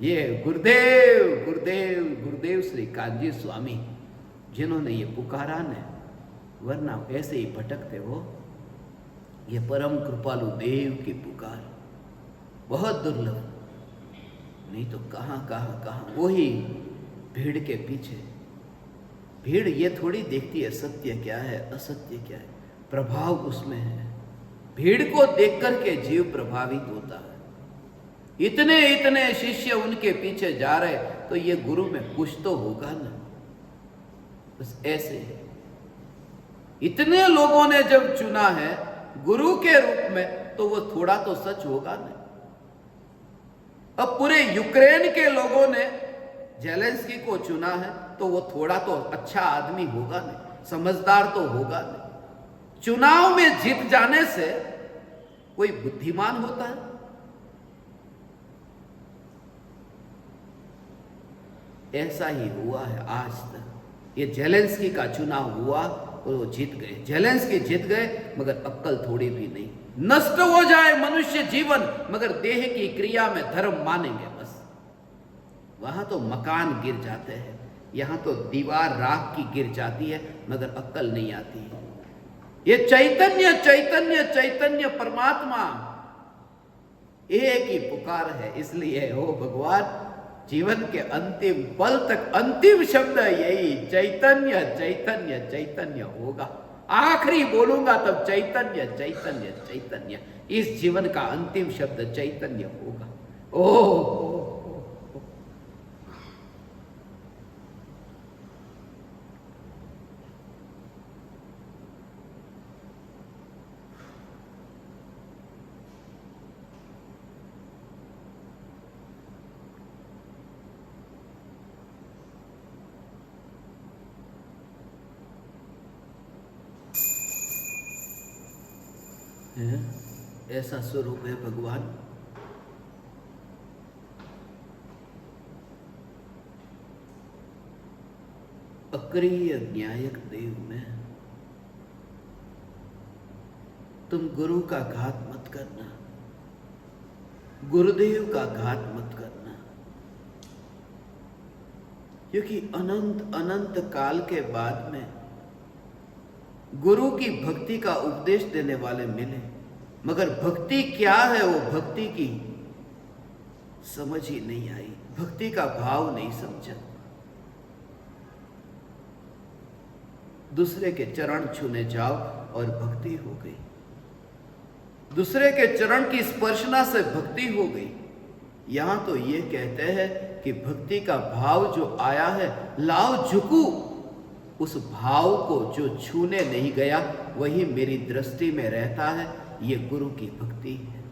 ये गुरुदेव गुरुदेव गुरुदेव श्री कान्जी स्वामी जिन्होंने ये पुकारा ने, वरना ऐसे ही भटकते हो। ये परम कृपालु देव की पुकार बहुत दुर्लभ, नहीं तो कहां कहां कहां वही भीड़ के पीछे। भीड़ ये थोड़ी देखती है सत्य क्या है असत्य क्या है, प्रभाव उसमें है। भीड़ को देख करके जीव प्रभावित होता है। इतने इतने शिष्य उनके पीछे जा रहे, तो ये गुरु में कुछ तो होगा ना। बस ऐसे इतने लोगों ने जब चुना है गुरु के रूप में, तो वो थोड़ा तो सच होगा ना। अब पूरे यूक्रेन के लोगों ने जेलेंस्की को चुना है, तो वो थोड़ा तो अच्छा आदमी होगा ना, समझदार तो होगा ना। चुनाव में जीत जाने से कोई बुद्धिमान होता है? ऐसा ही हुआ है आज तक। ये जेलेंस्की का चुनाव हुआ और वो जीत गए। जेलेंस्की जीत गए, मगर अक्कल थोड़ी भी नहीं। नष्ट हो जाए मनुष्य जीवन, मगर देह की क्रिया में धर्म मानेंगे बस। वहां तो मकान गिर जाते हैं, यहां तो दीवार राख की गिर जाती है, मगर अक्कल नहीं आती है। ये चैतन्य चैतन्य चैतन्य परमात्मा एक ही पुकार है। इसलिए हो भगवान, जीवन के अंतिम पल तक अंतिम शब्द यही चैतन्य चैतन्य चैतन्य होगा। आखिरी बोलूंगा तब चैतन्य चैतन्य चैतन्य। इस जीवन का अंतिम शब्द चैतन्य होगा। ओ ऐसा स्वरूप है भगवान। अक्रिय न्यायक देव में तुम गुरु का घात मत करना, गुरुदेव का घात मत करना, क्योंकि अनंत अनंत काल के बाद में गुरु की भक्ति का उपदेश देने वाले मिले, मगर भक्ति क्या है वो भक्ति की समझ ही नहीं आई, भक्ति का भाव नहीं समझा। दूसरे के चरण छूने जाओ और भक्ति हो गई, दूसरे के चरण की स्पर्शना से भक्ति हो गई। यहां तो ये कहते हैं कि भक्ति का भाव जो आया है, लाओ झुकू। उस भाव को जो छूने नहीं गया वही मेरी दृष्टि में रहता है। ये गुरु की भक्ति है,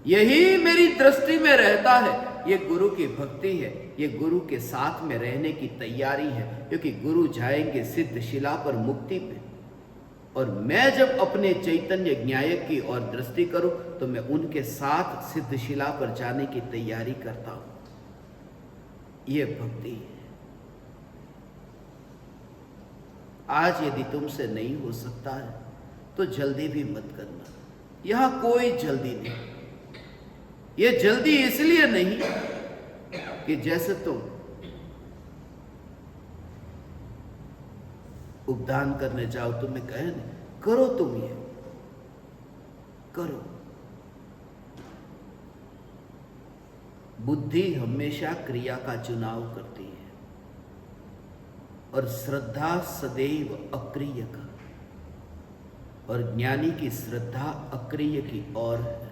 यही मेरी दृष्टि में रहता है। ये गुरु की भक्ति है, ये गुरु के साथ में रहने की तैयारी है, क्योंकि गुरु जाएंगे सिद्ध शिला पर मुक्ति पे। और मैं जब अपने चैतन्य न्यायक की ओर दृष्टि करूं, तो मैं उनके साथ सिद्ध शिला पर जाने की तैयारी करता हूं। ये भक्ति है। आज यदि तुमसे नहीं हो सकता है तो जल्दी भी मत करना, यहां कोई जल्दी नहीं। ये जल्दी इसलिए नहीं कि जैसे तुम उपदान करने जाओ, तुम्हें कहे नहीं करो, तुम ये करो। बुद्धि हमेशा क्रिया का चुनाव करती है और श्रद्धा सदैव अक्रिय का, और ज्ञानी की श्रद्धा अक्रिय की ओर है।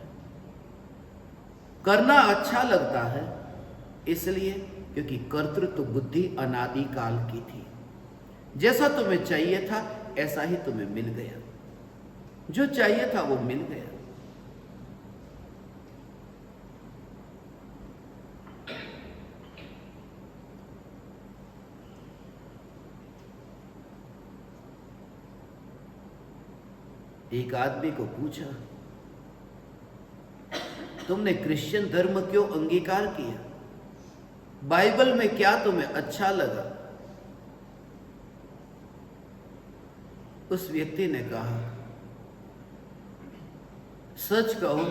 करना अच्छा लगता है इसलिए क्योंकि कर्तृत्व बुद्धि अनादि काल की थी। जैसा तुम्हें चाहिए था ऐसा ही तुम्हें मिल गया, जो चाहिए था वो मिल गया। एक आदमी को पूछा, तुमने क्रिश्चियन धर्म क्यों अंगीकार किया? बाइबल में क्या तुम्हें अच्छा लगा? उस व्यक्ति ने कहा, सच कहो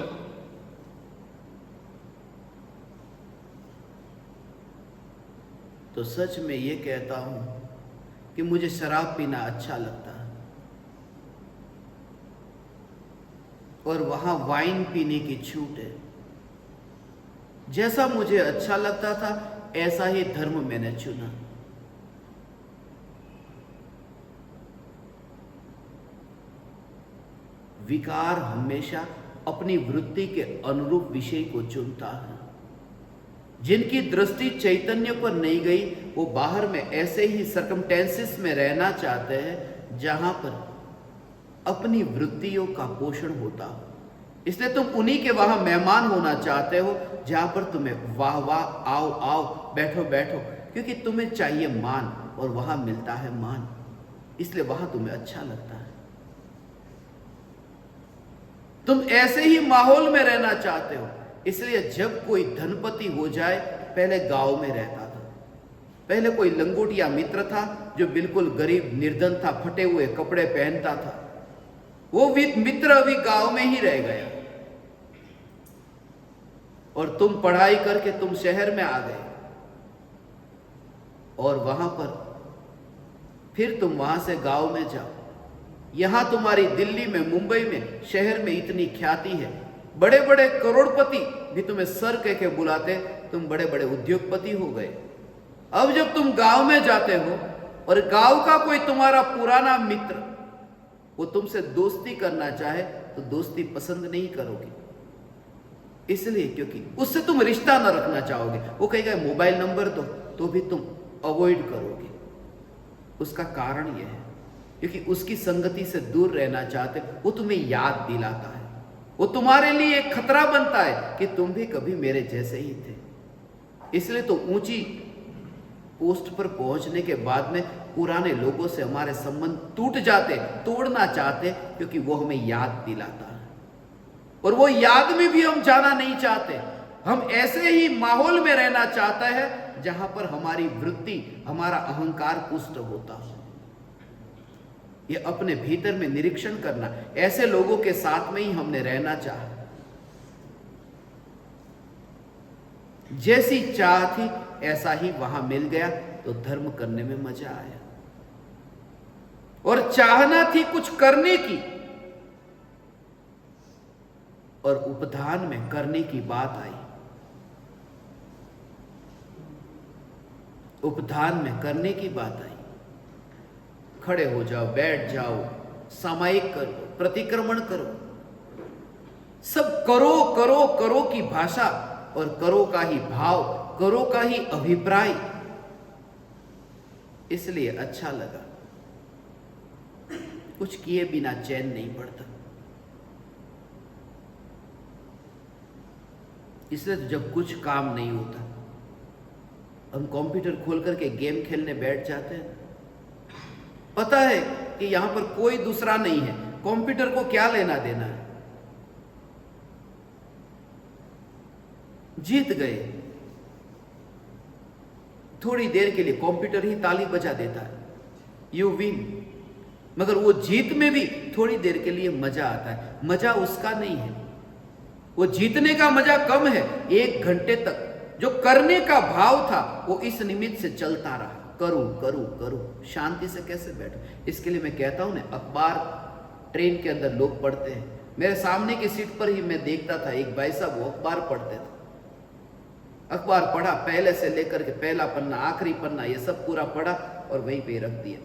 तो सच में ये कहता हूं कि मुझे शराब पीना अच्छा लगता है और वहां वाइन पीने की छूट है। जैसा मुझे अच्छा लगता था ऐसा ही धर्म मैंने चुना। विकार हमेशा अपनी वृत्ति के अनुरूप विषय को चुनता है। जिनकी दृष्टि चैतन्य पर नहीं गई वो बाहर में ऐसे ही सर्कमटेंसेस में रहना चाहते हैं जहां पर अपनी वृत्तियों का पोषण होता हो। इसलिए तुम उन्हीं के वहां मेहमान होना चाहते हो जहां पर तुम्हें वाह वाह, आओ आओ, बैठो बैठो, क्योंकि तुम्हें चाहिए मान और वहां मिलता है मान, इसलिए वहां तुम्हें अच्छा लगता है। तुम ऐसे ही माहौल में रहना चाहते हो, इसलिए जब कोई धनपति हो जाए, पहले गांव में रहता था, पहले कोई लंगोटिया मित्र था जो बिल्कुल गरीब निर्धन था, फटे हुए कपड़े पहनता था, वो मित्र अभी गांव में ही रह गया और तुम पढ़ाई करके तुम शहर में आ गए और वहां पर फिर तुम वहां से गांव में जाओ। यहां तुम्हारी दिल्ली में, मुंबई में, शहर में इतनी ख्याति है, बड़े बड़े करोड़पति भी तुम्हें सर कह के बुलाते, तुम बड़े बड़े उद्योगपति हो गए। अब जब तुम गांव में जाते हो और गांव का कोई तुम्हारा पुराना मित्र वो तुमसे दोस्ती करना चाहे तो दोस्ती पसंद नहीं करोगे, इसलिए क्योंकि उससे तुम रिश्ता न रखना चाहोगे। वो कहेगा मोबाइल नंबर दो, तो भी तुम अवॉइड करोगे। उसका कारण यह है क्योंकि उसकी संगति से दूर रहना चाहते, वो तुम्हें याद दिलाता है, वो तुम्हारे लिए एक खतरा बनता है कि तुम भी कभी मेरे जैसे ही थे। इसलिए तो ऊंची पोस्ट पर पहुंचने के बाद में पुराने लोगों से हमारे संबंध टूट जाते, तोड़ना चाहते, क्योंकि वो हमें याद दिलाता है और वो याद में भी हम जाना नहीं चाहते। हम ऐसे ही माहौल में रहना चाहते हैं जहां पर हमारी वृत्ति, हमारा अहंकार पुष्ट होता हो। ये अपने भीतर में निरीक्षण करना, ऐसे लोगों के साथ में ही हमने रहना चाहा। जैसी चाह थी ऐसा ही वहां मिल गया तो धर्म करने में मजा आया। और चाहना थी कुछ करने की और उपधान में करने की बात आई। उपधान में करने की बात आई। खड़े हो जाओ, बैठ जाओ, सामायिक करो, प्रतिक्रमण करो, सब करो करो करो की भाषा और करो का ही भाव, करो का ही अभिप्राय, इसलिए अच्छा लगा। कुछ किए बिना चैन नहीं पड़ता। इसलिए तो जब कुछ काम नहीं होता हम कंप्यूटर खोल करके गेम खेलने बैठ जाते हैं। पता है कि यहां पर कोई दूसरा नहीं है, कंप्यूटर को क्या लेना देना है। जीत गए, थोड़ी देर के लिए कंप्यूटर ही ताली बजा देता है, यू विन। मगर वो जीत में भी थोड़ी देर के लिए मजा आता है, मजा उसका नहीं है। वो जीतने का मजा कम है, 1 घंटे तक जो करने का भाव था वो इस निमित्त से चलता रहा। करूं करूं करूं, शांति से कैसे बैठूं? इसके लिए मैं कहता हूं ना, अखबार ट्रेन के अंदर लोग पढ़ते हैं। मेरे सामने की सीट पर ही मैं देखता था एक भाई साहब, वो अखबार पढ़ते थे। अखबार पढ़ा, पहले से लेकर के पहला पन्ना, आखिरी पन्ना, ये सब पूरा पढ़ा और वहीं पे रख दिया।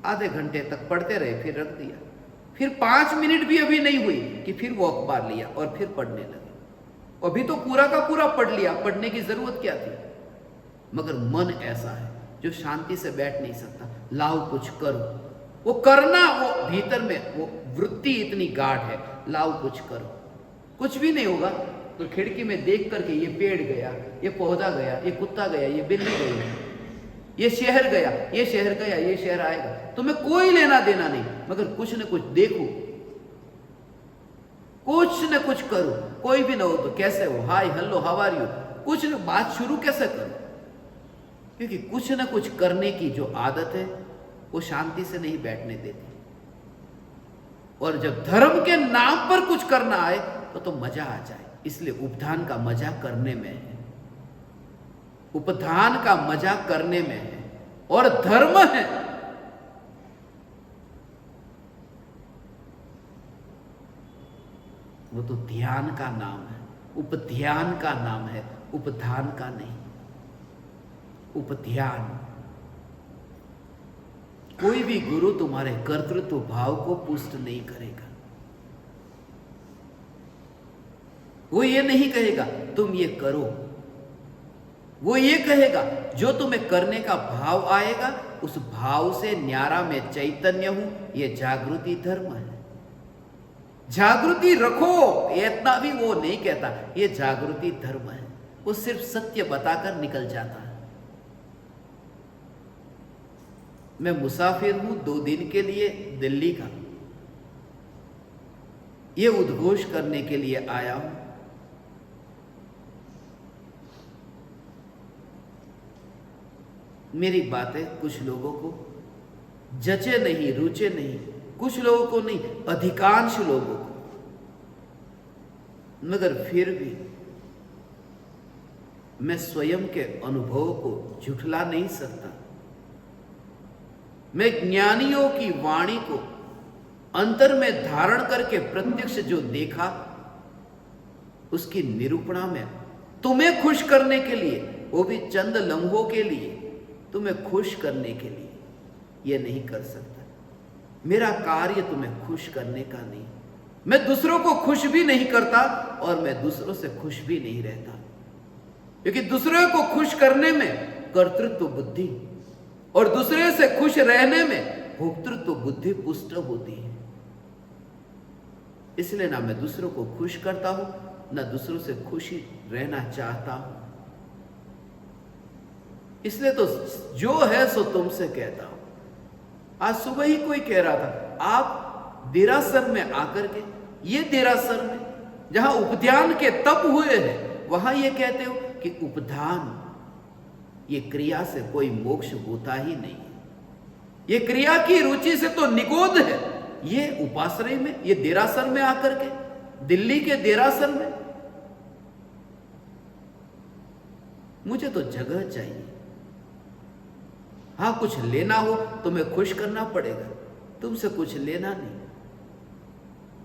आधे घंटे तक पढ़ते रहे, फिर रख दिया। फिर 5 मिनट भी अभी नहीं हुई कि फिर वो अखबार लिया और फिर पढ़ने लगे। अभी तो पूरा का पूरा पढ़ लिया, पढ़ने की जरूरत क्या थी? मगर मन ऐसा है जो शांति से बैठ नहीं सकता। लाओ कुछ करो, वो करना, वो भीतर में वो वृत्ति इतनी गाढ़ है, लाओ कुछ करो। कुछ भी नहीं होगा तो खिड़की में देख करके ये पेड़ गया, ये पौधा गया, ये कुत्ता गया, ये बिल्ली गई, ये शहर गया, ये शहर गया, ये शहर आएगा, तुम्हें कोई लेना देना नहीं। मगर कुछ न कुछ देखो, कुछ न कुछ करो। कोई भी ना हो तो कैसे हो, hi hello how are you, कुछ न बात शुरू कैसे करो? क्योंकि कुछ न कुछ करने की जो आदत है वो शांति से नहीं बैठने देती। और जब धर्म के नाम पर कुछ करना आए तो मजा आ जाए। इसलिए उपधान का मजा करने में है, उपधान का मजा करने में है। और धर्म है, वो तो ध्यान का नाम है, उपध्यान का नाम है, उपधान का नहीं। उपध्यान, कोई भी गुरु तुम्हारे कर्तृत्व भाव को पुष्ट नहीं करेगा। वो ये नहीं कहेगा तुम ये करो, वो ये कहेगा जो तुम्हें करने का भाव आएगा उस भाव से न्यारा में चैतन्य हूं, ये जागृति धर्म है। जागृति रखो, इतना भी वो नहीं कहता, ये जागृति धर्म है। वो सिर्फ सत्य बताकर निकल जाता है। मैं मुसाफिर हूं 2 दिन के लिए दिल्ली का, ये उद्घोष करने के लिए आया हूं। मेरी बातें कुछ लोगों को जचे नहीं, रुचे नहीं, कुछ लोगों को नहीं, अधिकांश लोगों को। मगर फिर भी मैं स्वयं के अनुभव को झुठला नहीं सकता। मैं ज्ञानियों की वाणी को अंतर में धारण करके प्रत्यक्ष जो देखा उसकी निरूपणा में तुम्हें खुश करने के लिए, वो भी चंद लम्हों के लिए, तुम्हें खुश करने के लिए यह नहीं कर सकता। मेरा कार्य तुम्हें खुश करने का नहीं। मैं दूसरों को खुश भी नहीं करता और मैं दूसरों से खुश भी नहीं रहता, क्योंकि दूसरों को खुश करने में कर्तृत्व बुद्धि और दूसरे से खुश रहने में भोक्तृत्व बुद्धि पुष्ट होती है। इसलिए ना मैं दूसरों को खुश करता हूं, ना दूसरों से खुशी रहना चाहता हूं। इसलिए तो जो है सो तुमसे कहता हूं। आज सुबह ही कोई कह रहा था, आप देरासर में आकर के, ये देरासर में जहां उपध्यान के तप हुए हैं, वहां ये कहते हो कि उपधान, ये क्रिया से कोई मोक्ष होता ही नहीं है, ये क्रिया की रुचि से तो निगोद है। ये उपाश्रय में, ये देरासर में आकर के, दिल्ली के देरासर में, मुझे तो जगह चाहिए। हाँ, कुछ लेना हो तो मैं खुश करना पड़ेगा, तुमसे कुछ लेना नहीं।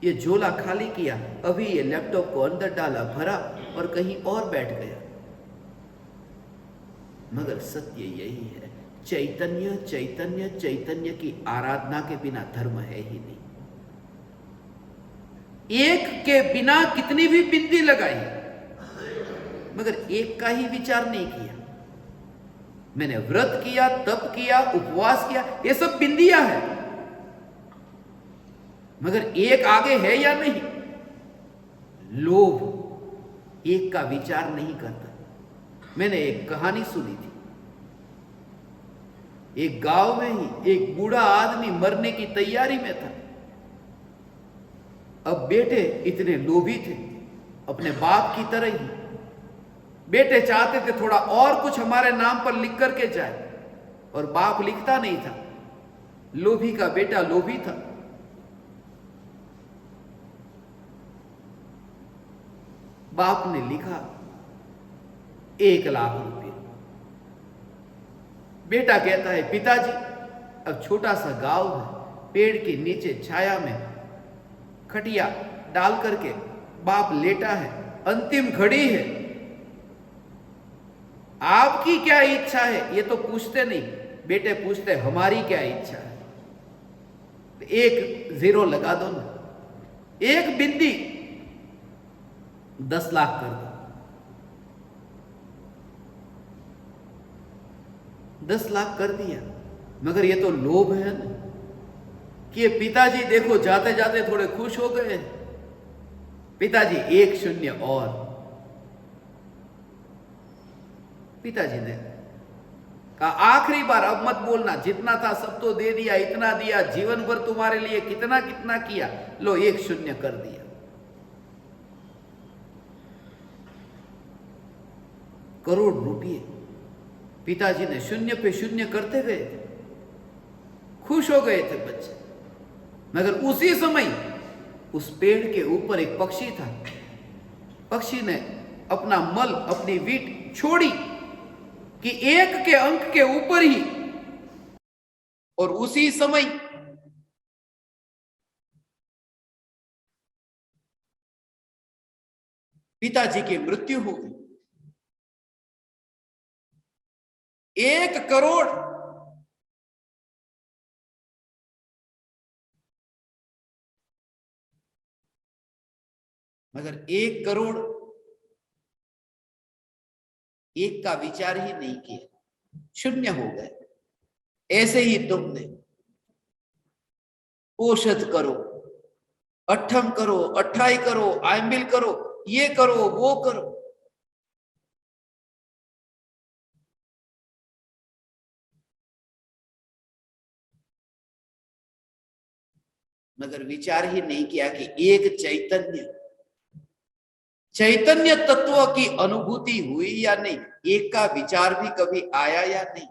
ये झोला खाली किया, अभी ये लैपटॉप को अंदर डाला, भरा और कहीं और बैठ गया। मगर सत्य यही है, चैतन्य चैतन्य चैतन्य की आराधना के बिना धर्म है ही नहीं। एक के बिना कितनी भी बिंदी लगाई, मगर एक का ही विचार नहीं किया। मैंने व्रत किया, तप किया, उपवास किया, ये सब बिंदियां हैं, मगर एक आगे है या नहीं? लोभ एक का विचार नहीं करता। मैंने एक कहानी सुनी थी, एक गांव में ही एक बूढ़ा आदमी मरने की तैयारी में था। अब बेटे इतने लोभी थे, अपने बाप की तरह ही। बेटे चाहते थे थोड़ा और कुछ हमारे नाम पर लिख करके जाए, और बाप लिखता नहीं था। लोभी का बेटा लोभी था। बाप ने लिखा 1 लाख रुपए। बेटा कहता है, पिताजी अब छोटा सा गांव है, पेड़ के नीचे छाया में खटिया डाल करके बाप लेटा है, अंतिम घड़ी है, आपकी क्या इच्छा है? ये तो पूछते नहीं, बेटे पूछते हमारी क्या इच्छा है। एक जीरो लगा दो ना, एक बिंदी 10 लाख कर दो, 10 लाख कर दिया। मगर ये तो लोभ है ना कि ये पिताजी देखो जाते जाते थोड़े खुश हो गए, पिताजी 1 शून्य और। पिताजी ने कहा आखिरी बार अब मत बोलना, जितना था सब तो दे दिया, इतना दिया, जीवन भर तुम्हारे लिए कितना कितना किया, लो 1 शून्य कर दिया। करोड़ रुपये पिताजी ने शून्य पे शून्य करते गए थे, खुश हो गए थे बच्चे। मगर उसी समय उस पेड़ के ऊपर एक पक्षी था, पक्षी ने अपना मल, अपनी वीट छोड़ी कि 1 के अंक के ऊपर ही, और उसी समय पिताजी की मृत्यु हो गई। 1 करोड़ मगर 1 करोड़, एक का विचार ही नहीं किया, शून्य हो गए। ऐसे ही तुमने औषध करो, अठम करो, अठाई करो, आयमिल करो, ये करो, वो करो, मगर विचार ही नहीं किया कि एक चैतन्य तत्व की अनुभूति हुई या नहीं, एक का विचार भी कभी आया या नहीं।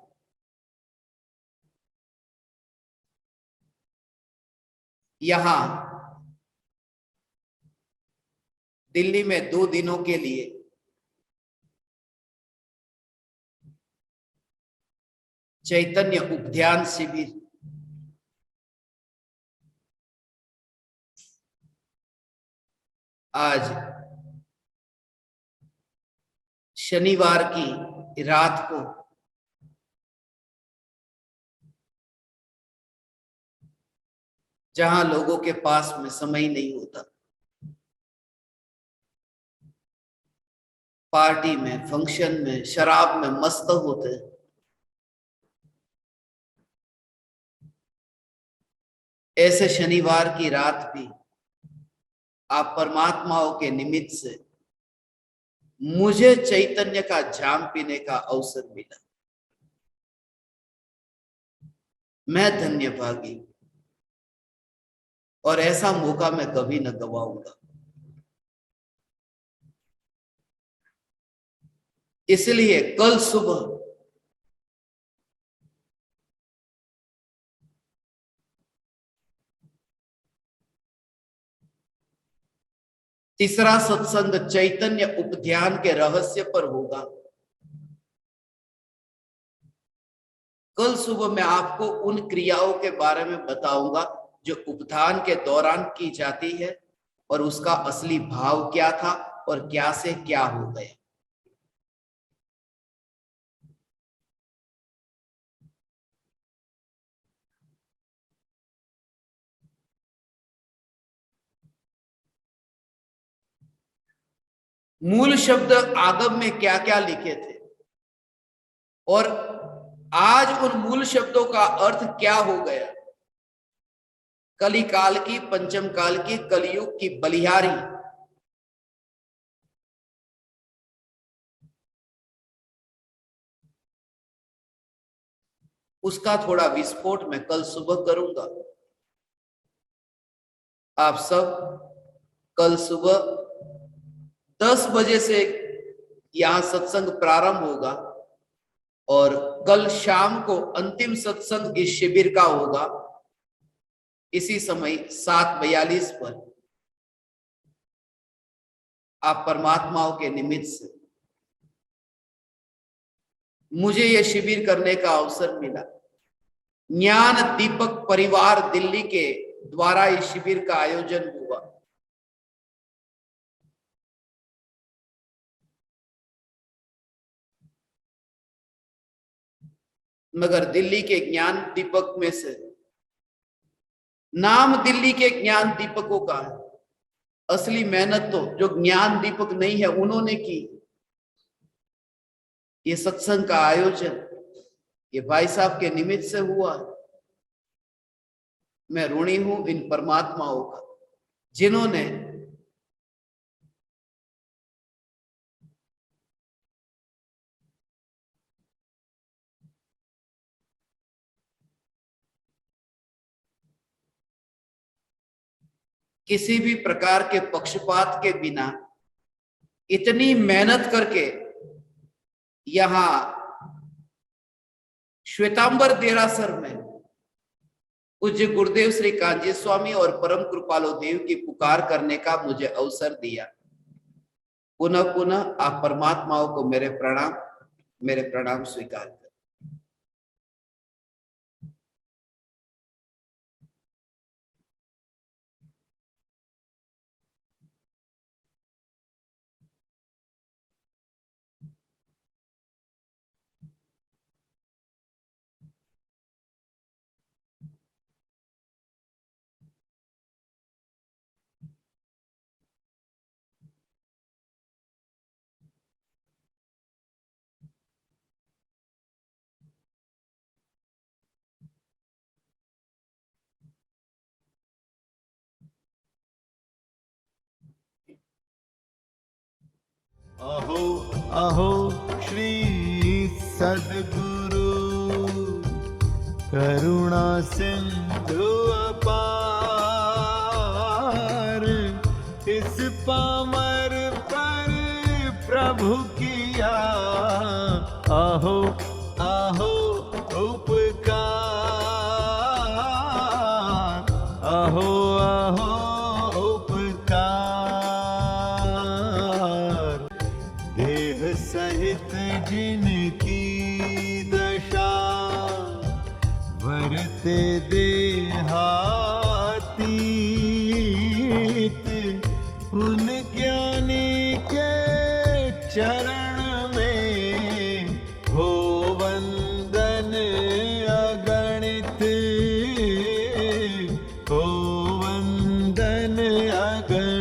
यहां दिल्ली में 2 दिनों के लिए चैतन्य उपध्यान शिविर, आज शनिवार की रात को जहां लोगों के पास में समय नहीं होता, पार्टी में, फंक्शन में, शराब में मस्त होते, ऐसे शनिवार की रात भी आप परमात्माओं के निमित्त से मुझे चैतन्य का जाम पीने का अवसर मिला। मैं धन्य भागी, और ऐसा मौका मैं कभी न गवाऊंगा। इसलिए कल सुबह तीसरा सत्संग चैतन्य उपध्यान के रहस्य पर होगा। कल सुबह मैं आपको उन क्रियाओं के बारे में बताऊंगा जो उपधान के दौरान की जाती है, और उसका असली भाव क्या था और क्या से क्या हो गया। मूल शब्द आगम में क्या क्या लिखे थे, और आज उन मूल शब्दों का अर्थ क्या हो गया। कली काल की, पंचम काल की, कलयुग की बलिहारी, उसका थोड़ा विस्फोट मैं कल सुबह करूंगा। आप सब कल सुबह 10 बजे से यहां सत्संग प्रारंभ होगा, और कल शाम को अंतिम सत्संग इस शिविर का होगा। इसी समय 7:42 पर आप परमात्माओं के निमित्त से मुझे यह शिविर करने का अवसर मिला। ज्ञान दीपक परिवार दिल्ली के द्वारा इस शिविर का आयोजन हुआ। मगर दिल्ली के ज्ञान दीपक में से नाम दिल्ली के ज्ञान दीपकों का है, असली मेहनत तो जो ज्ञान दीपक नहीं है उन्होंने की। ये सत्संग का आयोजन ये भाई साहब के निमित्त से हुआ। मैं ऋणी हूं इन परमात्माओं का जिन्होंने किसी भी प्रकार के पक्षपात के बिना इतनी मेहनत करके यहां श्वेतांबर देरासर में पूज्य गुरुदेव श्री कांजी स्वामी और परम कृपालो देव की पुकार करने का मुझे अवसर दिया। पुनः पुनः आप परमात्माओं को मेरे प्रणाम स्वीकार करें। अहो अहो श्री सद्गुरु करुणा सिंधु अपार, इस पामर पर प्रभु किया अहो अहो उपकार, अहो अहो सहित जिनकी दशा वरते देहातीत, उन ज्ञानी के चरण में हो वंदन अगणित, हो वंदन अगणित।